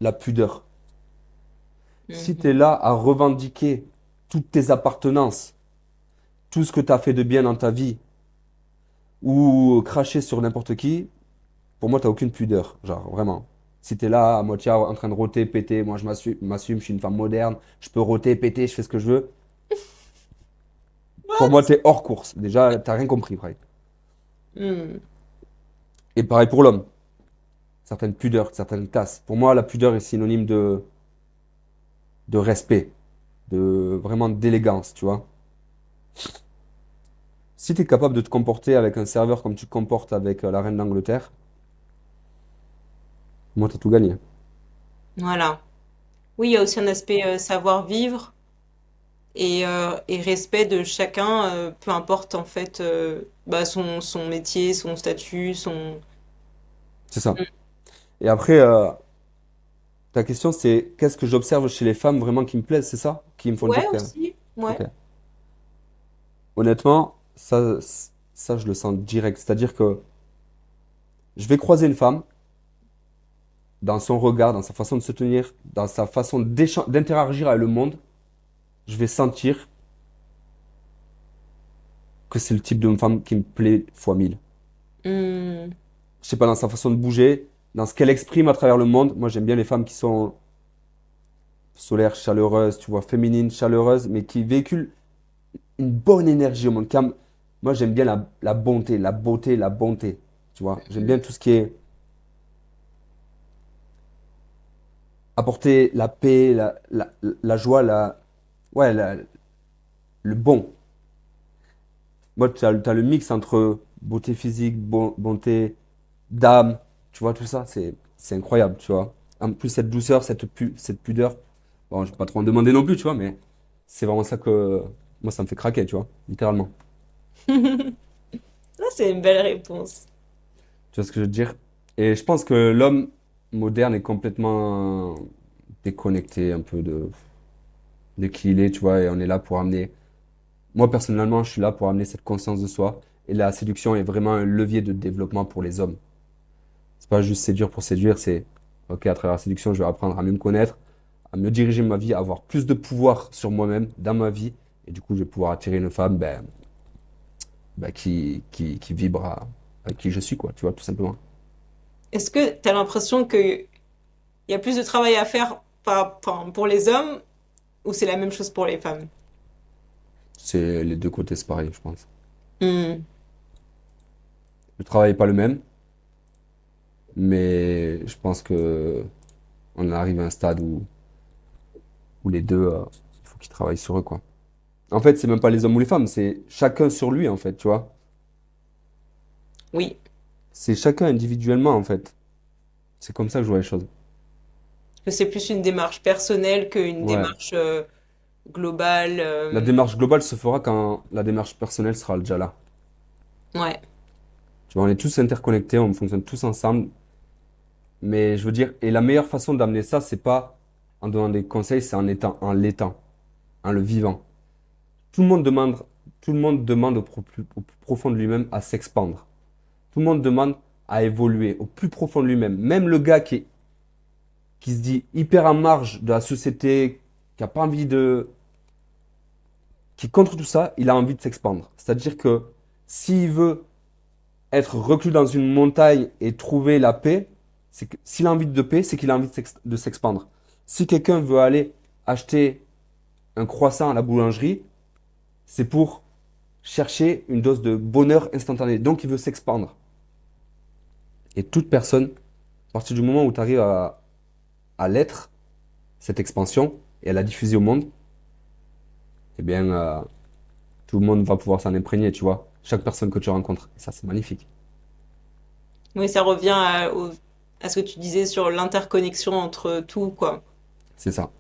la pudeur. Si tu es Mhm. là à revendiquer toutes tes appartenances, tout ce que tu as fait de bien dans ta vie, ou cracher sur n'importe qui, pour moi, t'as aucune pudeur. Genre, vraiment. Si t'es là à moitié en train de rôter, péter, moi je m'assume, je suis une femme moderne, je peux rôter, péter, je fais ce que je veux. Pour moi, What? t'es hors course. Déjà, t'as rien compris, frère. Mhm. Et pareil pour l'homme. Certaines pudeurs, certaines classes. Pour moi, la pudeur est synonyme de respect, de vraiment d'élégance, tu vois. Si tu es capable de te comporter avec un serveur comme tu te comportes avec la reine d'Angleterre, moi, tu as tout gagné. Voilà. Oui, il y a aussi un aspect savoir-vivre et respect de chacun, peu importe en fait bah, son métier, son statut, son... C'est ça. Et après, ta question, c'est qu'est-ce que j'observe chez les femmes vraiment qui me plaisent, c'est ça? Qui me font Ouais, dire que... aussi. Ok. Ouais. Honnêtement, ça, je le sens direct. C'est-à-dire que je vais croiser une femme dans son regard, dans sa façon de se tenir, dans sa façon d'interagir avec le monde. Je vais sentir que c'est le type de femme qui me plaît fois mille. Hmm. Je sais pas, dans sa façon de bouger, dans ce qu'elle exprime à travers le monde. Moi, j'aime bien les femmes qui sont solaires, chaleureuses, tu vois, féminines, chaleureuses, mais qui véhiculent une bonne énergie au monde. Moi, j'aime bien la bonté, la beauté, la bonté. Tu vois, j'aime bien tout ce qui est apporter la paix, la joie, ouais, le bon. Moi, t'as le mix entre beauté physique, bonté d'âme, tu vois, tout ça, c'est incroyable, tu vois. En plus, cette douceur, cette pudeur, bon, je vais pas trop en demander non plus, tu vois, mais c'est vraiment ça que, moi, ça me fait craquer, tu vois, littéralement. Ça, c'est une belle réponse. Tu vois ce que je veux dire? Et je pense que l'homme moderne est complètement déconnecté un peu de qui il est, tu vois, et on est là pour amener. Moi, personnellement, je suis là pour amener cette conscience de soi. Et la séduction est vraiment un levier de développement pour les hommes. C'est pas juste séduire pour séduire, c'est, ok, à travers la séduction, je vais apprendre à mieux me connaître, à mieux diriger ma vie, à avoir plus de pouvoir sur moi-même, dans ma vie. Et du coup, je vais pouvoir attirer une femme qui vibre à qui je suis, quoi, tu vois, tout simplement. Est-ce que tu as l'impression qu'il y a plus de travail à faire enfin, pour les hommes ou c'est la même chose pour les femmes? C'est les deux côtés, c'est pareil, je pense. Hmm. Le travail n'est pas le même, mais je pense que on arrive à un stade où les deux, il faut qu'ils travaillent sur eux, quoi. En fait, c'est même pas les hommes ou les femmes, c'est chacun sur lui, en fait, tu vois. Oui, C'est chacun individuellement, en fait. C'est comme ça que je vois les choses. que c'est plus une démarche personnelle qu'une Ouais. démarche globale. La démarche globale se fera quand la démarche personnelle sera déjà là. Ouais. Tu vois, on est tous interconnectés, on fonctionne tous ensemble. Mais je veux dire, et la meilleure façon d'amener ça, c'est pas en donnant des conseils, c'est en l'étant, en le vivant. Tout le monde demande, tout le monde demande au plus profond de lui-même à s'expandre. Tout le monde demande à évoluer au plus profond de lui-même. Même le gars qui se dit hyper en marge de la société, qui a pas envie de, qui est contre tout ça, il a envie de s'expandre. C'est-à-dire que s'il veut être reclus dans une montagne et trouver la paix, c'est que s'il a envie de paix, c'est qu'il a envie de s'expandre. Si quelqu'un veut aller acheter un croissant à la boulangerie, c'est pour chercher une dose de bonheur instantané. Donc il veut s'expandre. Et toute personne, à partir du moment où tu arrives à l'être, cette expansion, et à la diffuser au monde, eh bien, tout le monde va pouvoir s'en imprégner, tu vois. Chaque personne que tu rencontres. Et ça, c'est magnifique. Oui, ça revient à ce que tu disais sur l'interconnexion entre tout, quoi. C'est ça.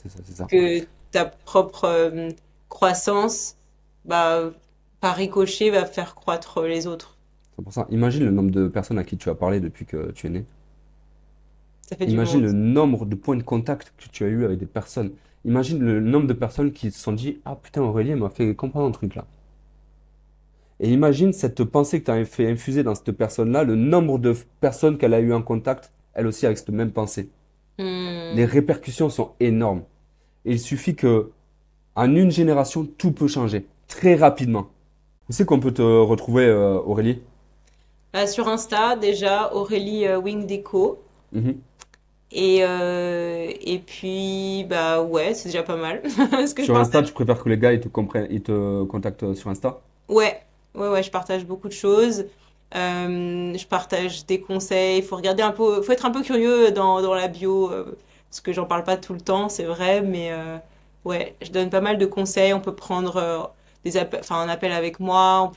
C'est ça, c'est ça. Que ta propre croissance, bah, par ricochet, va faire croître les autres. C'est pour ça. Imagine le nombre de personnes à qui tu as parlé depuis que tu es né. Ça fait du Imagine monde. le nombre de points de contact que tu as eu avec des personnes. Imagine le nombre de personnes qui se sont dit, ah putain, Aurélie elle m'a fait comprendre un truc là. Et imagine cette pensée que tu as fait infuser dans cette personne-là, le nombre de personnes qu'elle a eu en contact, elle aussi, avec cette même pensée. Les Hmm. répercussions sont énormes. Et il suffit que, en une génération, tout peut changer. Très rapidement. Tu sais qu'on peut te retrouver, Aurélie? Sur Insta, déjà, Aurélie Wing Déco. Mhm. Et puis, bah ouais, c'est déjà pas mal. Parce que je Sur Insta, partage. tu préfères que les gars ils te comprennent, ils te contactent sur Insta? Ouais, ouais, je partage beaucoup de choses. Je partage des conseils. Il faut regarder un peu, faut être un peu curieux dans la bio, parce que j'en parle pas tout le temps, c'est vrai, mais ouais, je donne pas mal de conseils. On peut prendre enfin, un appel avec moi.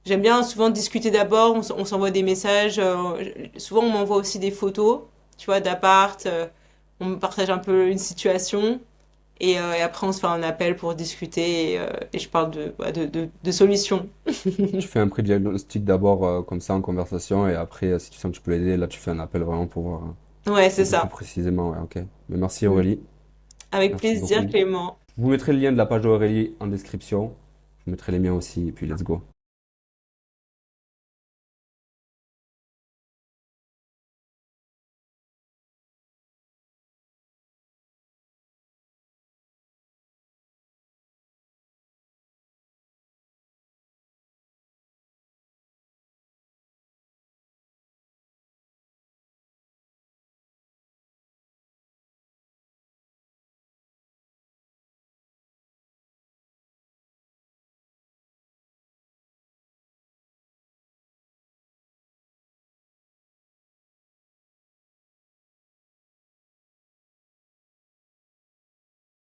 J'aime bien souvent discuter d'abord. On s'envoie des messages. Souvent, on m'envoie aussi des photos, tu vois, d'appart. On me partage un peu une situation. Et après, on se fait un appel pour discuter et je parle de solutions. Tu fais un pré-diagnostic d'abord comme ça en conversation et après, si tu sens que tu peux l'aider, là tu fais un appel vraiment pour voir Ouais, un c'est peu plus ça. précisément. Ouais, ok. Mais merci Mm. Aurélie. Avec Merci plaisir, beaucoup. Clément. Je vous mettrai le lien de la page d'Aurélie en description. Je mettrai les miens aussi et puis let's go.